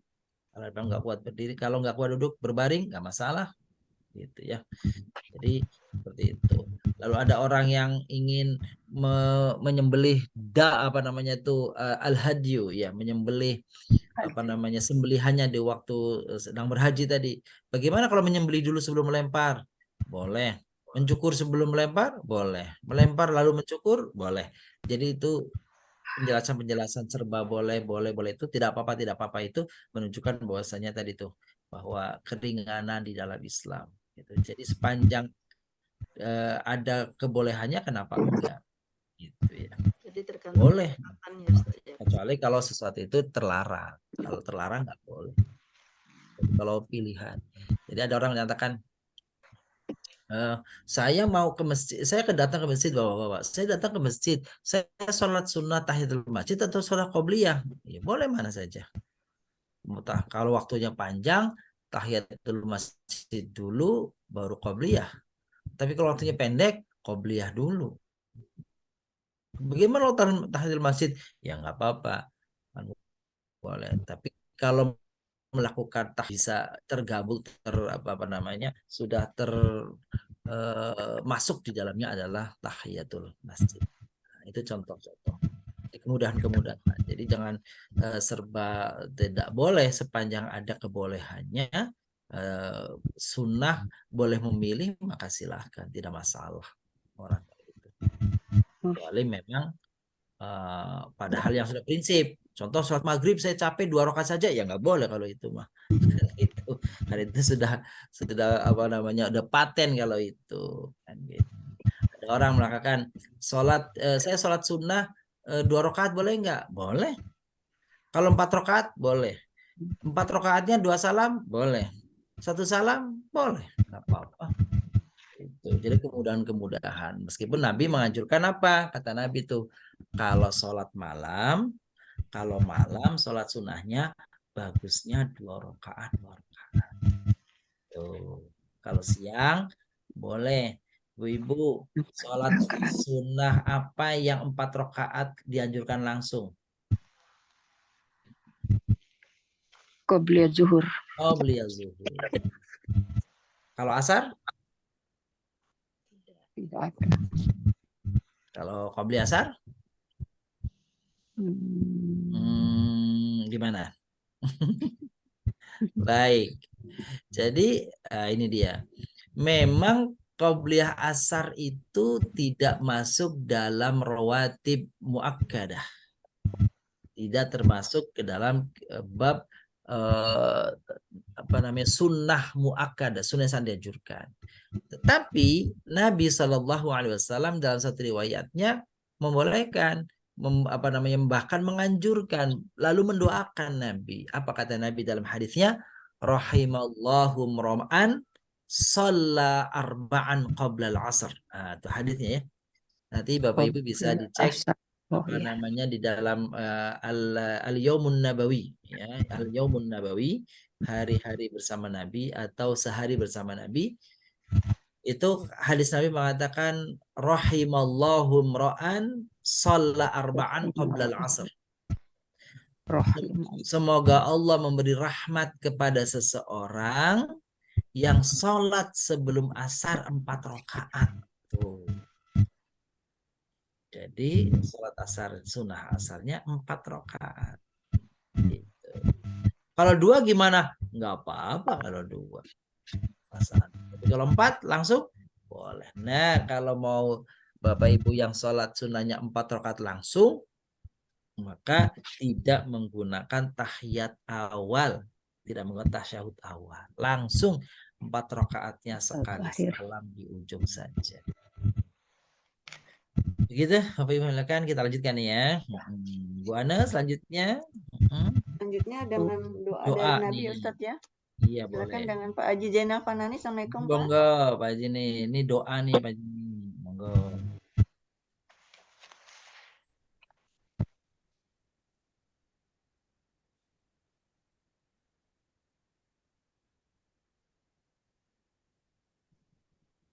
Kalau nggak kuat berdiri, kalau nggak kuat duduk, berbaring, nggak masalah. Gitu ya. Jadi seperti itu. Lalu ada orang yang ingin menyembelih al-hadyu, ya, menyembelih sembelihannya di waktu sedang berhaji tadi. Bagaimana kalau menyembelih dulu sebelum melempar? Boleh. Mencukur sebelum melempar? Boleh. Melempar lalu mencukur? Boleh. Jadi itu penjelasan-penjelasan serba boleh itu tidak apa-apa itu menunjukkan bahwasanya tadi tuh bahwa keringanan di dalam Islam. Gitu. Jadi sepanjang ada kebolehannya, kenapa enggak? Gitu ya. Jadi tergantung boleh. ya. Kecuali kalau sesuatu itu terlarang. Kalau terlarang nggak boleh. Jadi kalau pilihan. Jadi ada orang menyatakan, saya mau ke masjid, saya datang ke masjid, bapak-bapak. Saya datang ke masjid, saya sholat sunnah tahiyatul masjid atau sholat qobliyah. Ya, boleh mana saja. Kalau waktunya panjang, tahiyatul masjid dulu baru qobliyah. Tapi kalau waktunya pendek, qobliyah dulu. Bagaimana tahiyatul masjid? Ya nggak apa-apa, kan boleh. Tapi kalau melakukan bisa tergabung sudah masuk di dalamnya adalah tahiyatul masjid. Nah, itu contoh-contoh kemudahan-kemudahan. Jadi jangan serba tidak boleh, sepanjang ada kebolehannya, sunnah boleh memilih, maka silahkan, tidak masalah orang itu. Kecuali memang padahal yang sudah prinsip. Contoh sholat maghrib saya capek 2 rakaat saja, ya nggak boleh kalau itu mah. itu sudah udah paten kalau itu kan gitu. Ada orang melakukan saya sholat sunnah 2 rakaat boleh nggak? Boleh. Kalau 4 rakaat boleh. 4 rakaatnya 2 salam boleh. 1 salam boleh, nggak apa-apa. Jadi kemudahan-kemudahan. Meskipun Nabi menganjurkan apa? Kata Nabi tuh, kalau malam sholat sunnahnya bagusnya 2 rakaat. Tuh. Kalau siang boleh. Ibu, sholat sunnah apa yang 4 rakaat dianjurkan langsung? Qobliyah zuhur. Qobliyah zuhur. Kalau asar? Tidak ada. Kalau qobliyah asar? Gimana? Baik. Jadi ini dia. Memang qobliyah asar itu tidak masuk dalam rawatib muakkadah. Tidak termasuk ke dalam bab sunnah muakkadah, sunnah yang dianjurkan. Tetapi Nabi SAW dalam satu riwayatnya membolehkan, bahkan menganjurkan, lalu mendoakan Nabi. Apa kata Nabi dalam hadisnya? Rahimallahu mra'an shalla arba'an qabla al-'asr. Itu hadisnya ya. Nanti Bapak Ibu bisa dicek di dalam al-yaumun nabawi ya, al-yaumun nabawi, hari-hari bersama Nabi atau sehari bersama Nabi. Itu hadis Nabi mengatakan rahimallahu mra'an shalla arba'an qabla al-'asr. Semoga Allah memberi rahmat kepada seseorang yang sholat sebelum asar 4 rakaat. Tuh. Jadi sholat asar, sunnah asarnya 4 rakaat. Gitu. Kalau 2 gimana? Nggak apa-apa kalau 2. Tapi kalau 4 langsung boleh. Nah, kalau mau Bapak Ibu yang sholat sunnahnya 4 rakaat langsung, maka tidak menggunakan tahiyat awal, tidak menggunakan tasyahud awal, langsung 4 rakaatnya sekali salam di ujung saja. Begitu, Bapak Ibu, silakan kita lanjutkan ya. Bu Ana selanjutnya. Selanjutnya dengan doa dari Nabi ya Ustadz ya. Iya, silakan boleh. dengan Pak Haji Zainal Fanani. Assalamualaikum Pak. Monggo Pak Haji nih, ini doa nih Pak Haji. Monggo.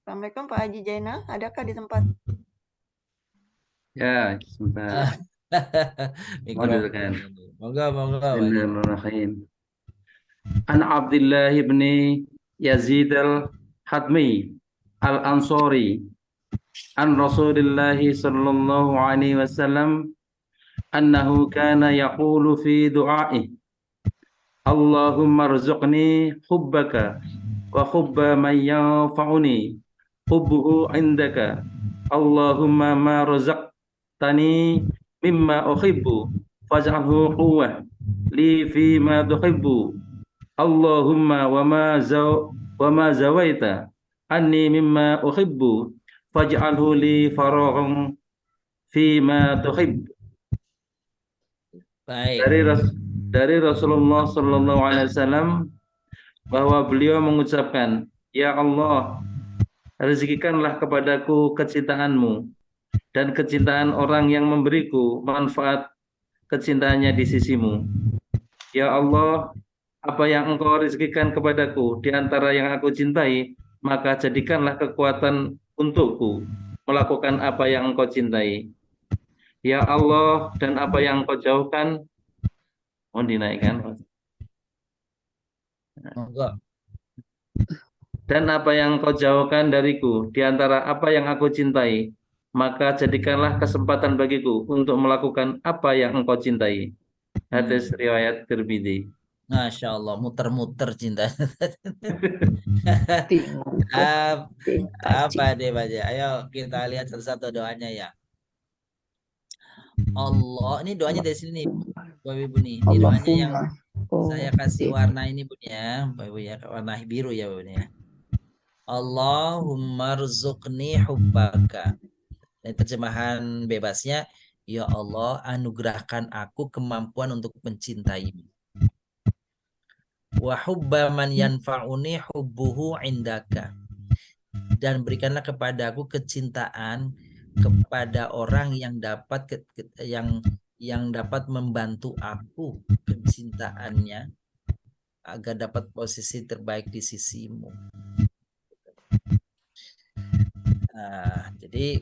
Assalamualaikum Pak Haji Zainal, adakah di tempat? Ya, sebentar. Mikrofon. Monggo. Bismillahirrahmanirrahim. An Abdullah ibn Yazid al-Hadmi al-Ansari an Rasulullah sallallahu alaihi wasallam annahu kana yaqulu fi du'a'i Allahumma rzuqni hubbaka wa hubba man yanfa'uni hubbuhu indaka Allahumma ma razaqtani mimma uhibbu faj'alhu quwwah li fi ma tuhibbu Allahumma wa ma zawaita anni mimma uhibbu faj'alhu li faraghan fi ma tuhibbu. Baik. Dari Rasulullah sallallahu alaihi wasallam bahwa beliau mengucapkan, ya Allah, rezekikanlah kepadaku kecintaanmu dan kecintaan orang yang memberiku manfaat kecintaannya di sisimu. Ya Allah, apa yang engkau rezekikan kepadaku di antara yang aku cintai, maka jadikanlah kekuatan untukku melakukan apa yang engkau cintai. Ya Allah, dan apa yang engkau jauhkan, mohon dinaikkan. Monggo. Dan apa yang engkau jauhkan dariku di antara apa yang aku cintai, maka jadikanlah kesempatan bagiku untuk melakukan apa yang engkau cintai. Hadis riwayat Tirmidzi. Masya Allah, muter-muter cinta. Bingung. Apa deh baca? Ayo kita lihat satu-satu doanya ya. Allah, ini doanya dari sini nih, Bapak Ibu nih. Ini doanya yang saya kasih warna ini Bun ya, Bapak Ibu ya, warna biru ya Bun ya. Allahumma rzuqni hubbaka. Dan terjemahan bebasnya, ya Allah anugerahkan aku kemampuan untuk mencintaimu. Wa hubba man yanfa'uni hubbuhu indaka. Dan berikanlah kepadaku kecintaan kepada orang yang dapat yang dapat membantu aku kecintaannya agar dapat posisi terbaik di sisimu. Nah, jadi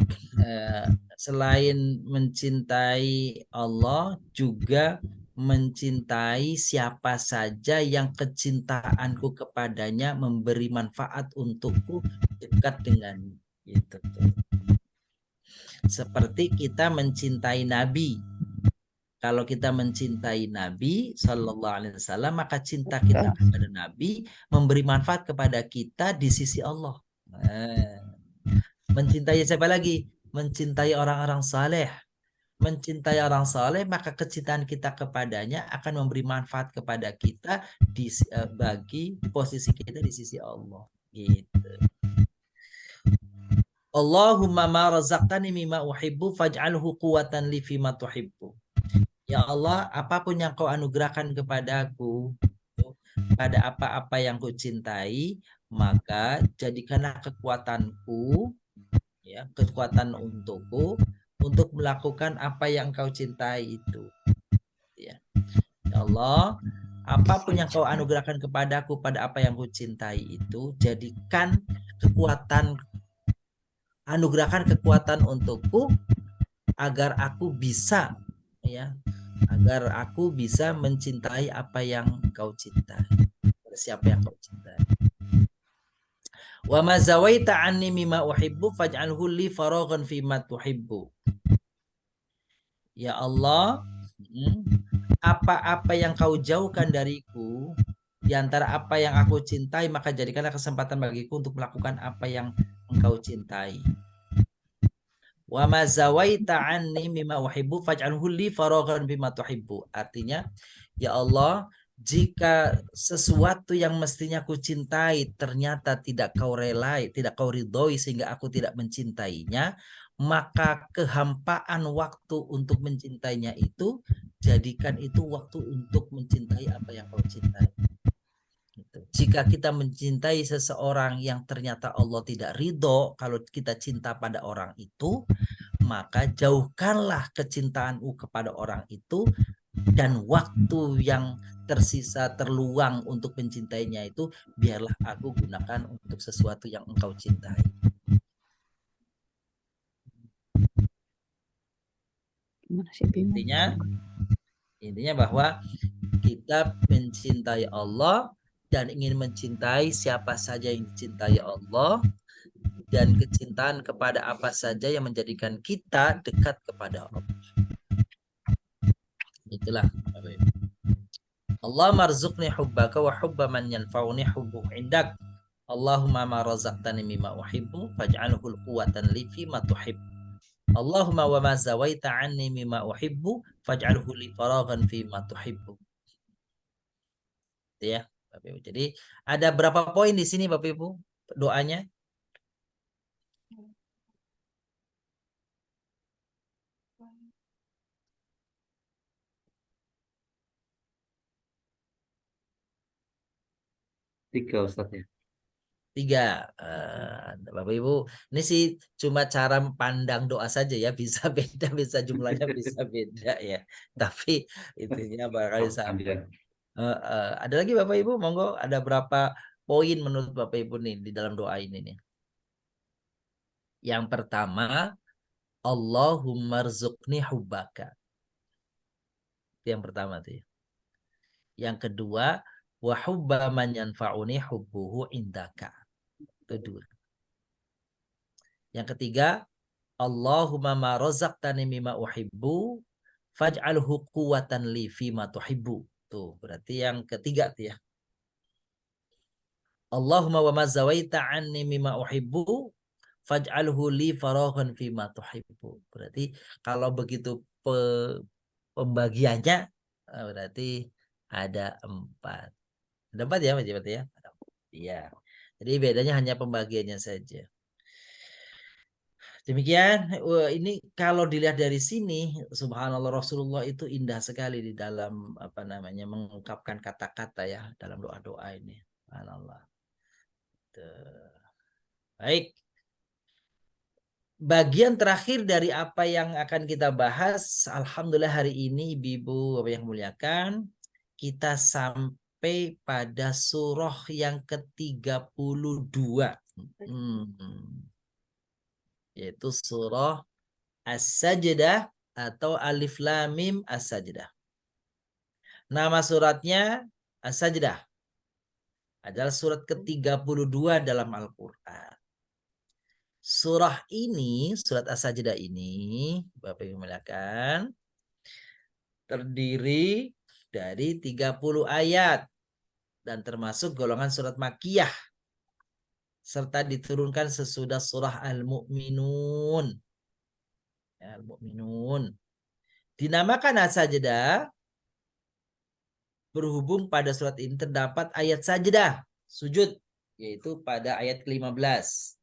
selain mencintai Allah juga mencintai siapa saja yang kecintaanku kepadanya memberi manfaat untukku dekat dengannya. Gitu. Seperti kita mencintai Nabi. Kalau kita mencintai Nabi Sallallahu Alaihi Wasallam, maka cinta kita kepada Nabi memberi manfaat kepada kita di sisi Allah. Mencintai siapa lagi? Mencintai orang-orang saleh. Mencintai orang saleh, maka kecintaan kita kepadanya akan memberi manfaat kepada kita bagi posisi kita di sisi Allah. Gitu. Allahumma ma razaqtani mimma uhibbu faj'alhu quwwatan li fima tuhibbu. Ya Allah, apapun yang kau anugerahkan kepadaku pada apa-apa yang ku cintai, maka jadikanlah kekuatanku, ya, kekuatan untukku untuk melakukan apa yang kau cintai itu. Ya. Ya Allah, apapun yang kau anugerahkan kepadaku pada apa yang ku cintai itu, jadikan kekuatan, anugerahkan kekuatan untukku agar aku bisa, ya, agar aku bisa mencintai apa yang kau cintai, siapa yang kau cintai. Wa ma zawaita anni mimma uhibbu faj'alhu li faraghan fima tuhibbu. Ya Allah, apa-apa yang kau jauhkan dariku di antara apa yang aku cintai, maka jadikanlah kesempatan bagiku untuk melakukan apa yang engkau cintai. Wa ma zawaita anni mimma uhibbu faj'alhu li faraghan bima tuhibbu. Artinya, ya Allah, jika sesuatu yang mestinya ku cintai ternyata tidak kau relai, tidak kau ridhoi sehingga aku tidak mencintainya, maka kehampaan waktu untuk mencintainya itu, jadikan itu waktu untuk mencintai apa yang kau cintai. Jika kita mencintai seseorang yang ternyata Allah tidak ridho kalau kita cinta pada orang itu, maka jauhkanlah kecintaanmu kepada orang itu, dan waktu yang tersisa terluang untuk mencintainya itu biarlah aku gunakan untuk sesuatu yang engkau cintai. Intinya bahwa kita mencintai Allah dan ingin mencintai siapa saja yang dicintai Allah, dan kecintaan kepada apa saja yang menjadikan kita dekat kepada Allah. Itulah. Allah marzuqni hubbaka wa hubba man yanfa'uni hubbu indak. Allahumma ma razaqtani mimma uhibbu faj'alhu quwwatan li fima tuhib. Allahumma wa ma zawaita anni mimma uhibbu faj'alhu li faraghan fima tuhibbu. Ya, Bapak Ibu. Jadi ada berapa poin di sini Bapak Ibu doanya? Tiga Ustaz ya. 3. Bapak Ibu, ini sih cuma cara pandang doa saja ya, bisa beda, bisa jumlahnya bisa beda ya. Tapi intinya barangkali sama. Ada lagi Bapak Ibu, monggo, ada berapa poin menurut Bapak Ibu nih di dalam doa ini nih? Yang pertama, Allahumma rzuqni hubbaka. Itu yang pertama tuh ya. Yang kedua, wa hubba man yanfa'uni hubbuhu indaka. Itu dua. Yang ketiga, Allahumma ma razaqtani mimma uhibbu faj'alhu quwwatan li fima tuhibbu. Tuh, berarti yang ketiga tuh ya. Allahumma wa ma zawaita anni mimma uhibbu faj'alhu li faraghan fima tuhibbu. Berarti kalau begitu pembagiannya berarti ada 4. Ada 4 ya, Mas ya? Iya. Jadi bedanya hanya pembagiannya saja. Demikian, ini kalau dilihat dari sini, subhanallah Rasulullah itu indah sekali di dalam apa namanya mengungkapkan kata-kata ya dalam doa-doa ini. Subhanallah. Baik. Bagian terakhir dari apa yang akan kita bahas, alhamdulillah hari ini Ibu-ibu Bapak yang muliakan, kita sampai pada surah yang ke-32. Yaitu surah As-Sajdah atau Alif Lam Mim As-Sajdah. Nama suratnya As-Sajdah. Adalah surat ke-32 dalam Al-Quran. Surah ini, surat As-Sajdah ini, Bapak Ibu muliakan, terdiri dari 30 ayat dan termasuk golongan surat Makkiyah serta diturunkan sesudah surah Al-Mu'minun. Ya, Al-Mu'minun. Dinamakan As-Sajdah berhubung pada surat ini terdapat ayat sajdah, sujud, yaitu pada ayat ke-15.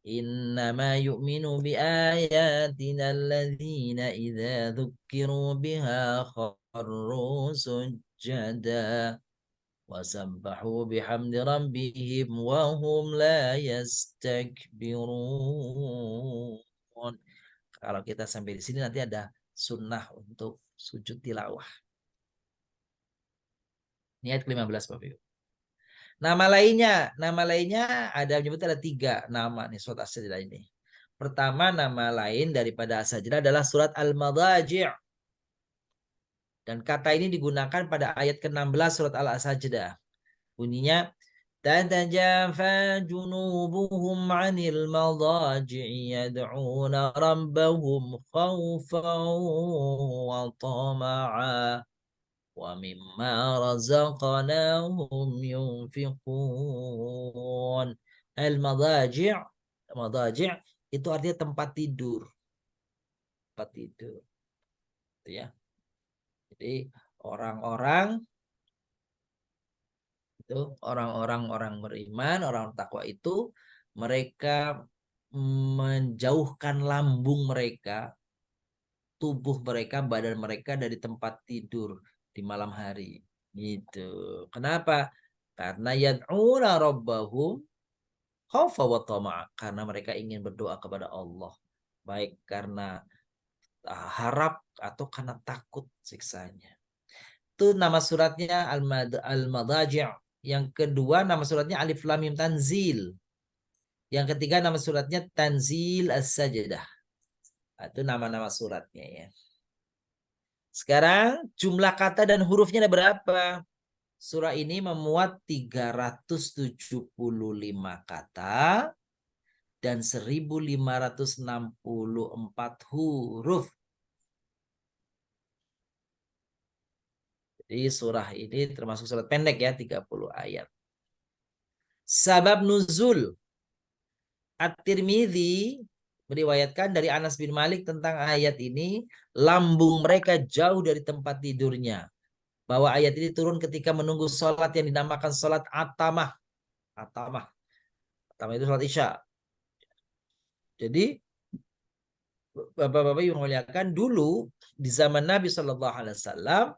Innama yu'minu bi ayatina alladzina idza dzukkiru biha kharru sujada wa sabbahu bihamdi rabbihim wa hum la yastakbirun. Kalau kita sampai di sini nanti ada sunnah untuk sujud tilawah. Ini ayat ke-15 Bapak Ibu. Nama lainnya ada menyebut ada 3 nama nih surat As-Sajdah ini. Pertama, nama lain daripada As-Sajdah adalah surat Al-Madaji'. Dan kata ini digunakan pada ayat ke-16 surat Al-Sajdah. Bunyinya tatajafa junubuhum 'anil madaji'i yad'una rabbahum khawfan wa tama'a wa mimma razaqnahum yunfiqun. Al-madaji' itu artinya tempat tidur. Tempat tidur. Itu ya. Jadi orang-orang beriman, orang takwa itu mereka menjauhkan lambung mereka, tubuh mereka, badan mereka dari tempat tidur di malam hari. Gitu. Kenapa? Karena yad'una rabbahum khaufa wa tama'a, karena mereka ingin berdoa kepada Allah, baik karena harap atau karena takut siksanya. Itu nama suratnya Al-Madaji'. Yang kedua nama suratnya Alif Lam Mim Tanzil. Yang ketiga nama suratnya Tanzil As-Sajdah. Itu nama-nama suratnya ya. Sekarang jumlah kata dan hurufnya ada berapa? Surah ini memuat 375 kata dan 1564 huruf. Jadi surah ini termasuk surat pendek ya, 30 ayat. Sabab nuzul. At-Tirmidzi meriwayatkan dari Anas bin Malik tentang ayat ini, lambung mereka jauh dari tempat tidurnya. Bahwa ayat ini turun ketika menunggu sholat yang dinamakan sholat atamah. Atamah itu sholat Isya. Jadi Bapak-bapak yang muliakan, dulu di zaman Nabi SAW,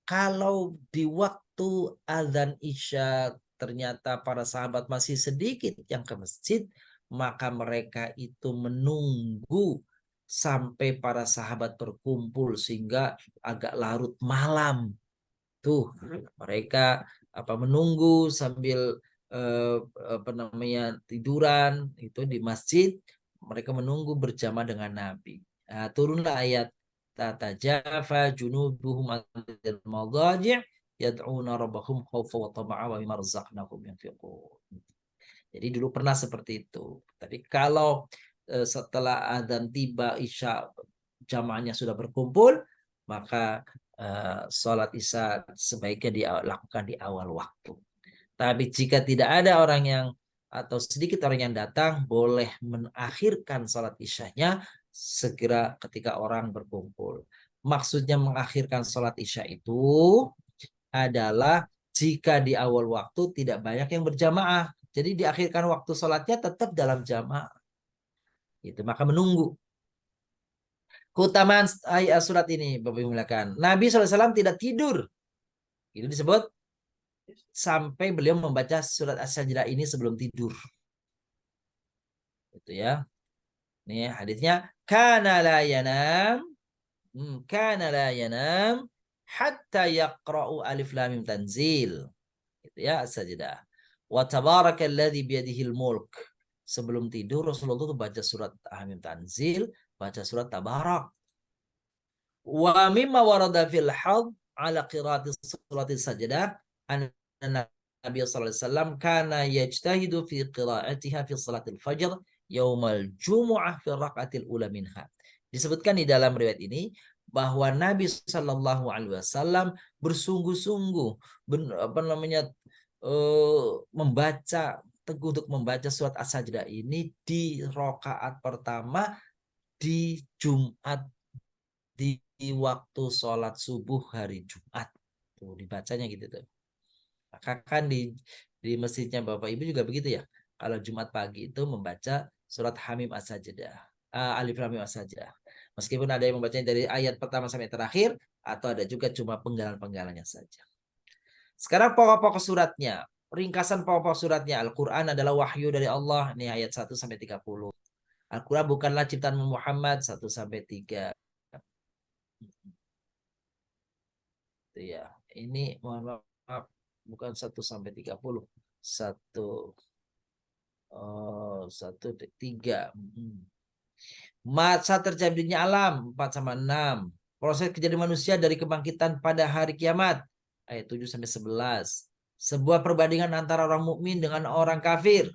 kalau di waktu azan Isya ternyata para sahabat masih sedikit yang ke masjid, maka mereka itu menunggu sampai para sahabat berkumpul sehingga agak larut malam. Tuh, mereka menunggu sambil tiduran itu di masjid, mereka menunggu berjamaah dengan Nabi. Nah, turunlah ayat tatajafa junubuhum anil madaji' yad'una rabbahum khaufa wa tama'a wa mimma razaqnahum yunfiqun. Jadi dulu pernah seperti itu. Tapi kalau setelah adzan tiba Isya jamaahnya sudah berkumpul, maka sholat Isya sebaiknya dilakukan di awal waktu. Tapi jika tidak ada orang yang atau sedikit orang yang datang, boleh mengakhirkan sholat Isyanya segera ketika orang berkumpul. Maksudnya mengakhirkan sholat Isya itu adalah jika di awal waktu tidak banyak yang berjamaah. Jadi diakhirkan waktu sholatnya tetap dalam jamaah. Itu maka menunggu. Keutamaan ayat surat ini, Bapak Ibu muliakan. Nabi SAW tidak tidur. Itu disebut sampai beliau membaca surat As-Sajdah ini sebelum tidur. Itu ya. Nih hadisnya kana la yanam hatta yaqra'u alif lam mim tanzil. Itu ya As-Sajdah. Wa tabarakalladzi biyadihil mulk. Sebelum tidur Rasulullah itu baca surat Hamim Tanzil, baca surat Tabarak. Wa mimma warada fil hadh ala qiraati surati Sajdah anna Nabi sallallahu alaihi wasallam kana yajtahidu fi qiraatiha fi salatil fajr yaumal jumu'ah fi raqatil ula minha. Disebutkan di dalam riwayat ini bahwa Nabi sallallahu alaihi wasallam bersungguh-sungguh membaca teguh untuk membaca surat As-Sajdah ini di rakaat pertama di Jumat, di waktu sholat subuh hari Jumat. Tuh dibacanya gitu tuh. Maka kan di masjidnya Bapak Ibu juga begitu ya. Kalau Jumat pagi itu membaca surat Hamim As-Sajdah, Alif Lam Mim As-Sajdah. Meskipun ada yang membacanya dari ayat pertama sampai terakhir, atau ada juga cuma penggalan-penggalannya saja. Sekarang pokok-pokok suratnya. Ringkasan pokok suratnya. Al-Quran adalah wahyu dari Allah. Ini ayat 1 sampai 30. Al-Quran bukanlah ciptaan Muhammad 1 sampai 3. Itu ya. Ini mohon maaf bukan 1 sampai 30. 1 3. Masa terjadinya alam 4 sama 6. Proses kejadian manusia dari kebangkitan pada hari kiamat ayat 7 sampai 11. Sebuah perbandingan antara orang mukmin dengan orang kafir.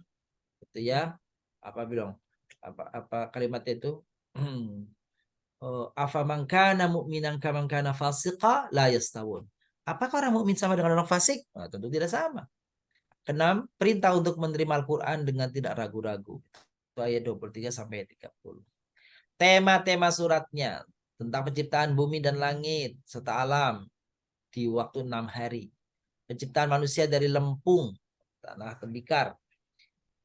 Itu ya. Apa bilang? Apa kalimatnya itu? Afaman kana mu'minan kaman kana fasiqa la yastawun. Apakah orang mukmin sama dengan orang fasik? Nah, tentu tidak sama. Keenam, perintah untuk menerima Al-Qur'an dengan tidak ragu-ragu. Itu ayat 23 sampai 30. Tema-tema suratnya tentang penciptaan bumi dan langit serta alam di waktu 6 hari. Penciptaan manusia dari lempung, tanah tembikar.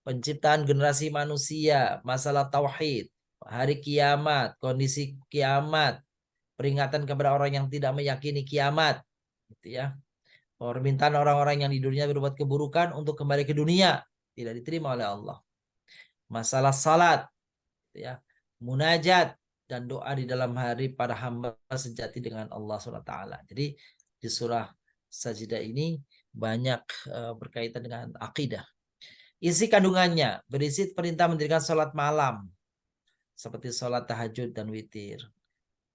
Penciptaan generasi manusia, masalah tauhid, hari kiamat, kondisi kiamat, peringatan kepada orang yang tidak meyakini kiamat, gitu ya. Permintaan orang-orang yang di dunia berbuat keburukan untuk kembali ke dunia, tidak diterima oleh Allah. Masalah salat, gitu ya. Munajat dan doa di dalam hari para hamba sejati dengan Allah SWT. Jadi di surah Sajdah ini banyak berkaitan dengan akidah. Isi kandungannya berisi perintah mendirikan sholat malam seperti sholat tahajud dan witir.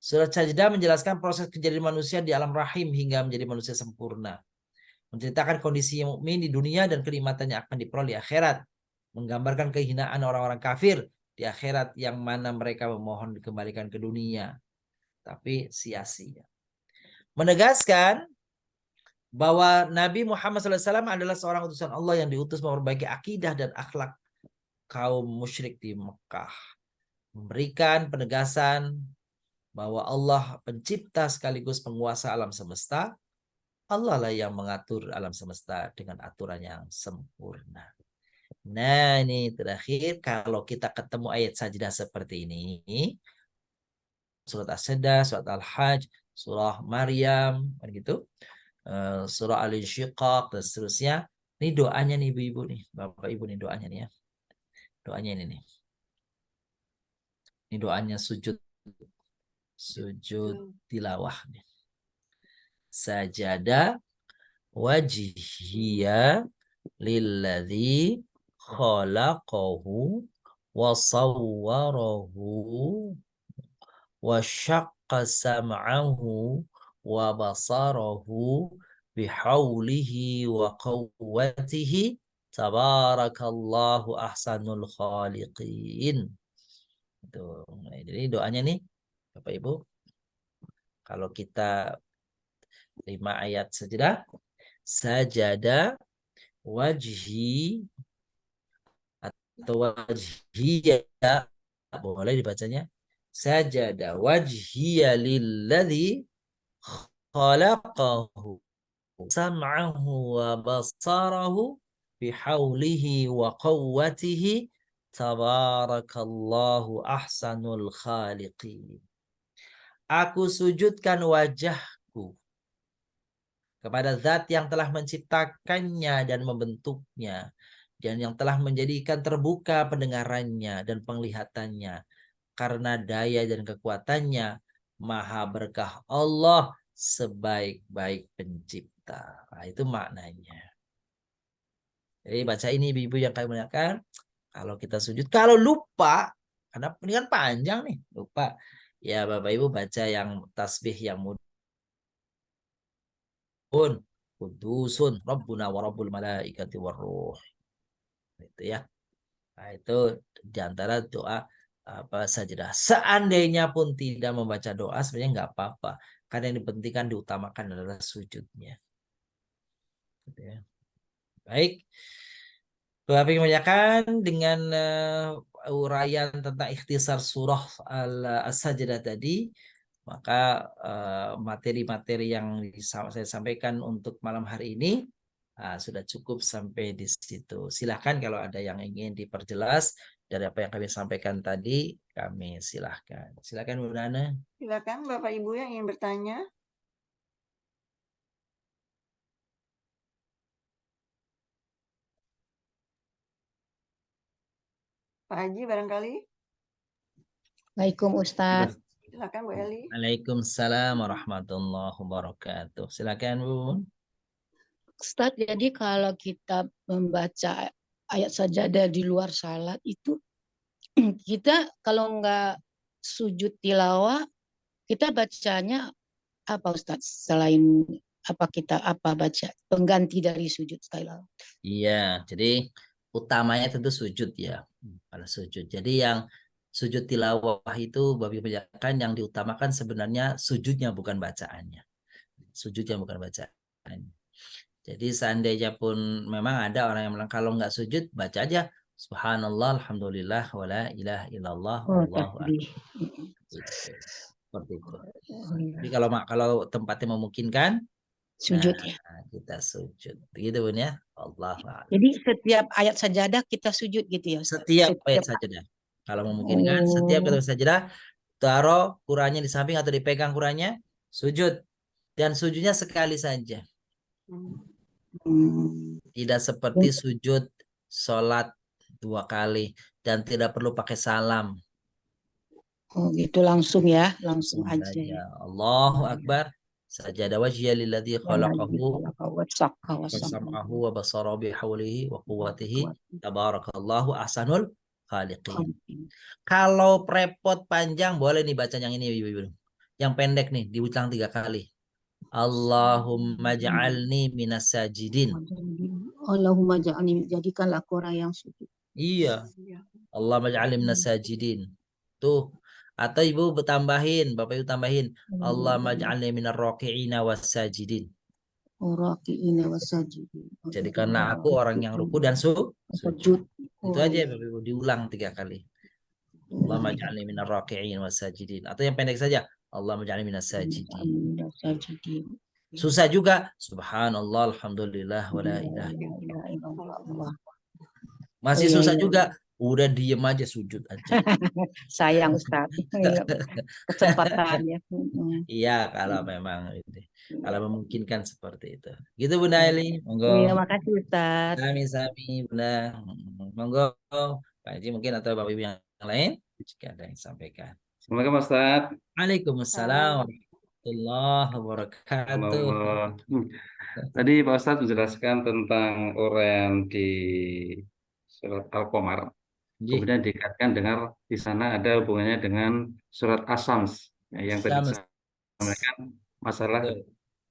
Surat Sajdah menjelaskan proses kejadian manusia di alam rahim hingga menjadi manusia sempurna. Menceritakan kondisi mukmin di dunia dan kenikmatannya akan diperoleh di akhirat. Menggambarkan kehinaan orang-orang kafir di akhirat yang mana mereka memohon dikembalikan ke dunia. Tapi sia-sia. Menegaskan bahwa Nabi Muhammad SAW adalah seorang utusan Allah yang diutus memperbaiki akidah dan akhlak kaum musyrik di Mekah. Memberikan penegasan bahwa Allah pencipta sekaligus penguasa alam semesta. Allah lah yang mengatur alam semesta dengan aturan yang sempurna. Nah ini terakhir, kalau kita ketemu ayat sajdah seperti ini, surat As-Sajdah, surat Al-Hajj, surah Maryam, gitu, surah Al-Insyiqaq dan seterusnya. Ini doanya nih ibu-ibu nih, bapak ibu nih doanya nih ya. Doanya ini nih. Ini doanya sujud tilawah nih. Sajada wajhiya lilladzi khalaqahu wa sawwarahu wa syaqqa sam'ahu wa basarahu bihaulihi wa quwwatihi tabarakallahu ahsanul khaliqin. Tuh. Nah, jadi doanya nih Bapak Ibu, kalau kita 5 ayat sajadah, sajada wajhi atau wajhiya, boleh dibacanya sajada wajhiya lilladzi khalaqahu sam'ahu wa basarahu bihaulihi wa quwwatihi tabarakallahu ahsanul khaliqin. Aku sujudkan wajahku kepada zat yang telah menciptakannya dan membentuknya, dan yang telah menjadikan terbuka pendengarannya dan penglihatannya, karena daya dan kekuatannya maha berkah Allah sebaik-baik pencipta. Nah, itu maknanya. Jadi baca ini ibu-ibu yang kami muliakan. Kalau kita sujud, kalau lupa, karena ini kan panjang nih, lupa. Ya Bapak Ibu baca yang tasbih yang mudah. Kudusun Rabbuna wa Rabbul Malaikati Warruh. Itu ya. Nah, itu diantara doa apa sajadah. Seandainya pun tidak membaca doa sebenarnya nggak apa-apa. Karena yang dipentingkan diutamakan adalah sujudnya. Gitu ya. Baik. Bapak Ibu kebanyakan dengan uraian tentang ikhtisar surah As-Sajdah tadi, maka materi-materi yang saya sampaikan untuk malam hari ini sudah cukup sampai di situ. Silahkan kalau ada yang ingin diperjelas dari apa yang kami sampaikan tadi, kami silahkan. Silahkan Bu Nana. Silakan Bapak Ibu yang ingin bertanya. Pak Haji barangkali. Waalaikumsalam Ustadz. Silakan Bu Eli. Waalaikumsalam warahmatullahi wabarakatuh. Silakan Bu. Ustadz, jadi kalau kita membaca ayat sajadah di luar salat itu, kita kalau nggak sujud tilawah, kita bacanya apa Ustadz? Selain apa baca pengganti dari sujud tilawah? Iya, jadi utamanya tentu sujud ya. Pada sujud. Jadi yang sujud tilawah itu babi penjakan yang diutamakan sebenarnya sujudnya bukan bacaannya. Sujudnya bukan bacaannya. Jadi seandainya pun memang ada orang yang bilang kalau nggak sujud baca aja subhanallah alhamdulillah wala ilaha illallah wallahu akbar. Seperti itu. Jadi kalau tempatnya memungkinkan sujud ya. Kita sujud. Begitu Bun ya. Allah. Jadi setiap ayat sajadah kita sujud gitu ya Ustaz? Setiap ayat sajadah. Kalau memungkinkan setiap ayat sajadah taruh Qurannya di samping atau dipegang Qurannya, sujud. Dan sujudnya sekali saja. Tidak seperti sujud sholat 2 kali dan tidak perlu pakai salam. Oh gitu langsung ya, langsung aja ya. Allahu Akbar. Sajada wajhiya lilladzi khalaqahu wa sam'ahu wa basarahu bihaulihi wa quwwatihi tabarakallahu ahsanul khaliqin. Kalau repot panjang boleh nih baca yang ini Ibu-ibu. Yang pendek nih diulang 3 kali. Allahumma ja'alni minas sajidin. Allahumma ja'alni, jadikanlah aku orang yang sujud. Iya. Allahumma ja'alni minas sajidin. Tuh. Atau Ibu tambahin, Bapak Ibu tambahin. Allahumma ja'alni minar raki'ina was-sajidin. Raki'ina was-sajidin. Jadikanlah aku orang yang ruku dan sujud. Itu aja Bapak Ibu diulang 3 kali. Allahumma ja'alni minar raki'in was-sajidin. Atau yang pendek saja. Allahumma ja'alni minas sajidin. Susah juga. Subhanallah, alhamdulillah, wala ilaha illallah. Masih susah juga. Udah diem aja sujud aja. Sayang Ustaz. Kesempatannya. Iya kalau memang itu. Kalau memungkinkan seperti itu. Gitu Bunda Eli. Monggo. Iya, makasih Ustaz. Sami-sami Bunda. Monggo. Pak Haji mungkin atau Bapak Ibu yang lain jika ada yang sampaikan. Assalamualaikum Ustaz. Waalaikumsalam. warahmatullahi wabarakatuh. Allah. Tadi Pak Ustadz menjelaskan tentang uraian di surat Al-Qamar. Nggih, Kemudian dikaitkan dengan di sana ada hubungannya dengan surat Asy-Syams, ya, yang tadi Syams. disampaikan masalah. Betul.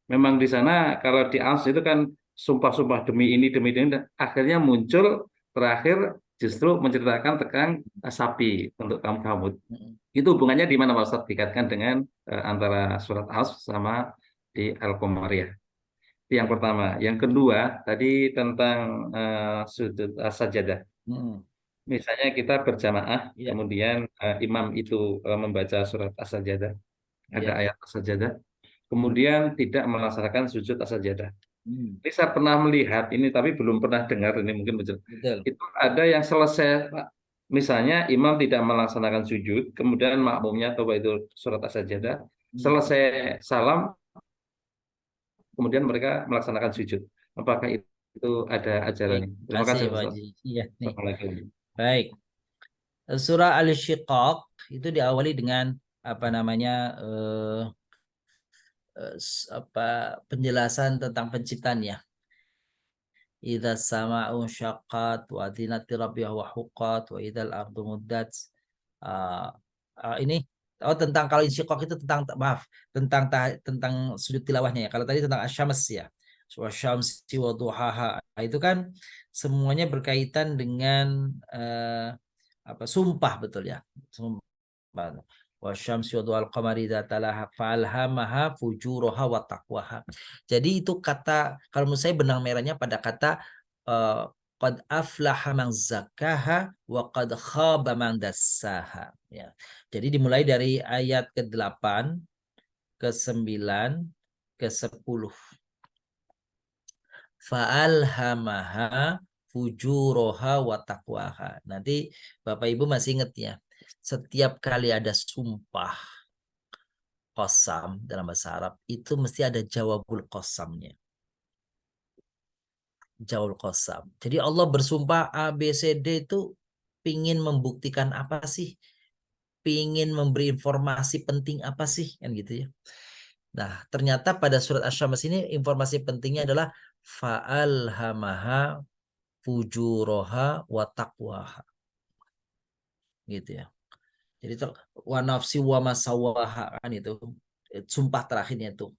Memang di sana kalau di Asy itu kan sumpah-sumpah demi ini, dan akhirnya muncul terakhir justru menceritakan tentang sapi untuk kaum-kaum. Mm. Itu hubungannya di mana Pak Ustadz dikaitkan dengan antara surat Asy sama di Al-Qamariyah. Itu yang pertama. Yang kedua tadi tentang sujud as-sajadah. Mm. Misalnya kita berjamaah, Iya, kemudian imam itu membaca surat as-sajadah, ada iya. ayat as-sajadah, kemudian tidak melaksanakan sujud as-sajadah. Mm. Ini saya pernah melihat ini, tapi belum pernah dengar ini mungkin betul. Betul. Itu ada yang selesai, Pak. Misalnya imam tidak melaksanakan sujud, kemudian makmumnya atau itu surat as-sajadah, Mm. selesai salam, kemudian mereka melaksanakan sujud. Apakah itu ada Baik, ajarannya? Terima kasih kasih, Pak Ustaz. Haji. Iya, nih. Assalamualaikum. Baik. Surah Al-Syiqaq itu diawali dengan apa namanya penjelasan tentang penciptaan ya. Idza sama'u syaqqat wa adzinat rabbiha wa huqqat wa idzal ardu muddat. Ini tentang kalau insyiqaq itu tentang maaf, tentang sujud tilawahnya ya. Kalau tadi tentang asyams ya. Wasyamsi wa duhaha. Itu kan semuanya berkaitan dengan apa sumpah betul ya. Sumpah. Wasyamsi wa duhal qamari idza talaha falhamaha fujuraha wa taqwaha. Jadi itu kata kalau menurut saya benang merahnya pada kata qad aflaha man zakkaha wa qad khaba man dassaha ya. Jadi dimulai dari ayat ke-8, ke-9, ke-10. Fa'alhamaha fujuroha wa taqwaha. Nanti Bapak Ibu masih ingat ya, setiap kali ada sumpah qasam dalam bahasa Arab, itu mesti ada jawabul qasamnya. Jawabul qasam. Jadi Allah bersumpah A, B, C, D itu pingin membuktikan apa sih? Pingin memberi informasi penting apa sih? Kan gitu ya. Nah, ternyata pada surat Asy-Syams ini informasi pentingnya adalah fa'alhamaha fujuroha wa taqwaha. Gitu ya. Jadi wa nafsi wa masawaha kan itu sumpah terakhirnya itu.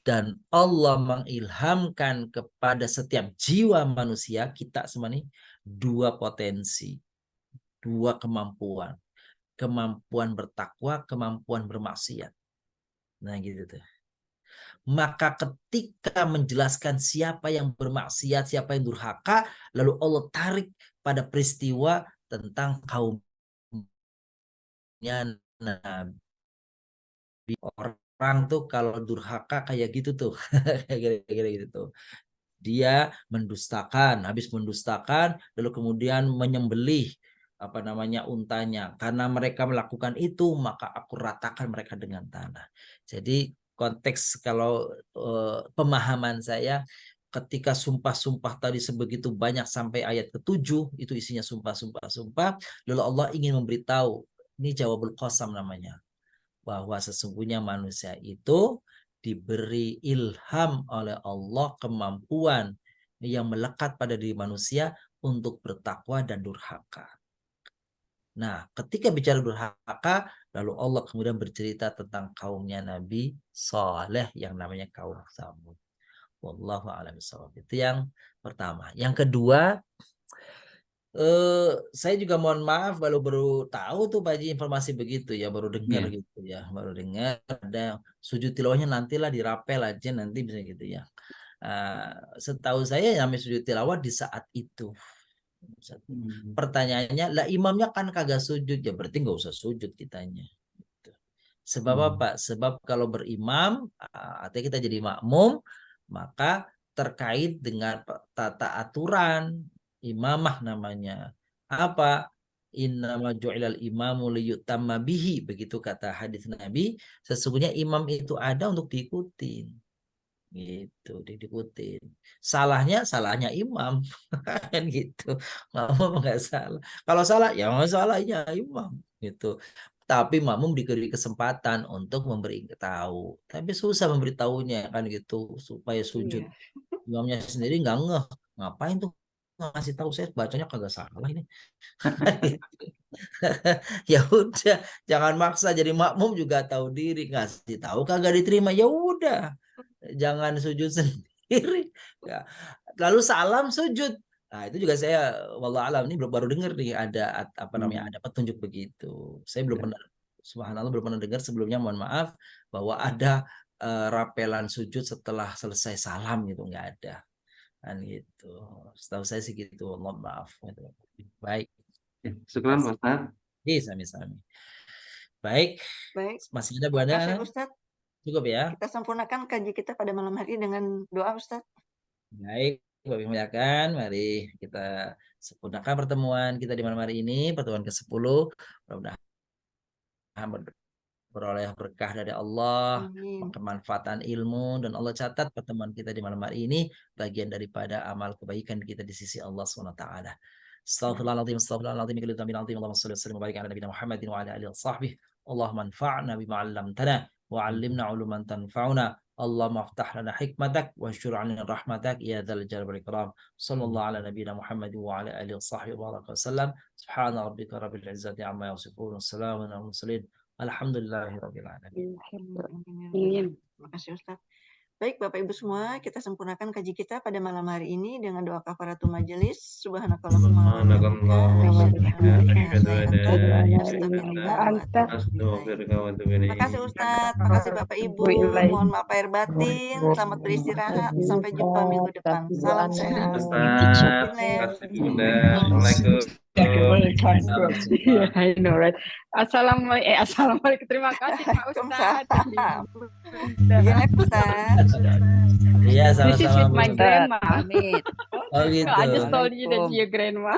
Dan Allah mengilhamkan kepada setiap jiwa manusia kita semua ini dua potensi, dua kemampuan. Kemampuan bertakwa, kemampuan bermaksiat. Nah gitu tuh. Maka ketika menjelaskan siapa yang bermaksiat, siapa yang durhaka, lalu Allah tarik pada peristiwa tentang kaumnya Nabi. Orang tuh kalau durhaka kayak gitu tuh, kira-kira gitu tuh. Dia mendustakan, habis mendustakan, lalu kemudian menyembelih apa namanya untanya. Karena mereka melakukan itu, maka aku ratakan mereka dengan tanah. Jadi konteks kalau pemahaman saya ketika sumpah-sumpah tadi sebegitu banyak sampai ayat ke-7 itu isinya sumpah-sumpah-sumpah, lalu Allah ingin memberitahu, ini jawabul qasam namanya, bahwa sesungguhnya manusia itu diberi ilham oleh Allah kemampuan yang melekat pada diri manusia untuk bertakwa dan durhaka. Nah, ketika bicara durhaka, lalu Allah kemudian bercerita tentang kaumnya Nabi Saleh yang namanya kaum Tsamud. Wallahu a'lam bishawab. Itu yang pertama. Yang kedua, saya juga mohon maaf baru tahu tuh Pak Haji informasi begitu ya, baru dengar gitu ya, baru dengar ada sujud tilawahnya nantilah dirapel aja nanti bisa gitu ya. Setahu saya namanya sujud tilawah di saat itu. Pertanyaannya, lah imamnya kan kagak sujud, ya berarti nggak usah sujud kitanya. Sebab apa? Sebab kalau berimam, artinya kita jadi makmum, maka terkait dengan tata aturan imamah namanya. Apa? Innama ju'ilal imamu liyutamma bihi. Begitu kata hadis Nabi. Sesungguhnya imam itu ada untuk diikutin. Gitu, diikutin. Salahnya imam. Kan gitu. Nggak salah. Kalau salah, ya nggak salahnya imam. Gitu. tapi makmum diberi kesempatan untuk memberitahu. Tapi susah memberitahunya kan gitu supaya sujud. Iya. Imamnya sendiri nggak ngeh, ngapain tuh ngasih tahu, saya bacanya kagak salah ini. Ya udah, jangan maksa, jadi makmum juga tahu diri, ngasih tahu kagak diterima ya udah, jangan sujud sendiri ya. Lalu salam sujud, nah itu juga saya wallah alam ini baru dengar nih ada apa namanya, ada petunjuk begitu. Saya belum pernah, subhanallah, belum pernah dengar sebelumnya, mohon maaf, bahwa ada rapelan sujud setelah selesai salam gitu, nggak ada kan gitu. Setahu saya sih gitu, mohon maaf gitu. Baik, Syukran Pak Ustaz. sami-sami. Baik, Baik, masih ada Bu terima kasih Ana? Ustadz. Cukup ya. Kita sempurnakan kaji kita pada malam hari dengan doa Ustadz. Baik, Bapak Ibu muliakan, mari kita sempurnakan pertemuan kita di malam hari ini, pertemuan ke-10. Mudah-mudahan beroleh berkah dari Allah, Amin. kemanfaatan ilmu, dan Allah catat pertemuan kita di malam hari ini bagian daripada amal kebaikan kita di sisi Allah SWT. Astaghfirullahaladzim, astaghfirullahaladzim, Allahumma shalli wa sallim wa barik ala nabiyina Muhammadin wa ala alihi wa sahbihi. Allahumma anfa'na bima 'allamtana wa 'allimna 'uluman tanfa'una. Allahumma aftah lana hikmatak wa syur 'alina rahmatak ya dzal jalali wal ikram. Sallallahu ala nabiyina Muhammadin wa ala alihi wa sahbihi wa baraka wasallam. Subhana rabbika rabbil izzati amma yasifun. Wassalamun ala mursalin. Alhamdulillahirabbil alamin. Amin. Terima kasih Ustadz. Baik Bapak Ibu semua, kita sempurnakan kaji kita pada malam hari ini dengan doa kafaratul majelis. Subhanakallahumma wa bihamdika, terima kasih Ustadz, terima kasih Bapak Ibu. Mohon maaf lahir batin, selamat beristirahat, sampai jumpa minggu depan. Salam sehat. Ustaz, terima kasih Bunda. Assalamualaikum. Yeah, I know, right? Assalamualaikum. Terima kasih Pak Ustadz. Iya Ustadz. Iya, This is with sama-sama my Bu. grandma. Amin. Oh gitu. I just told you that your grandma.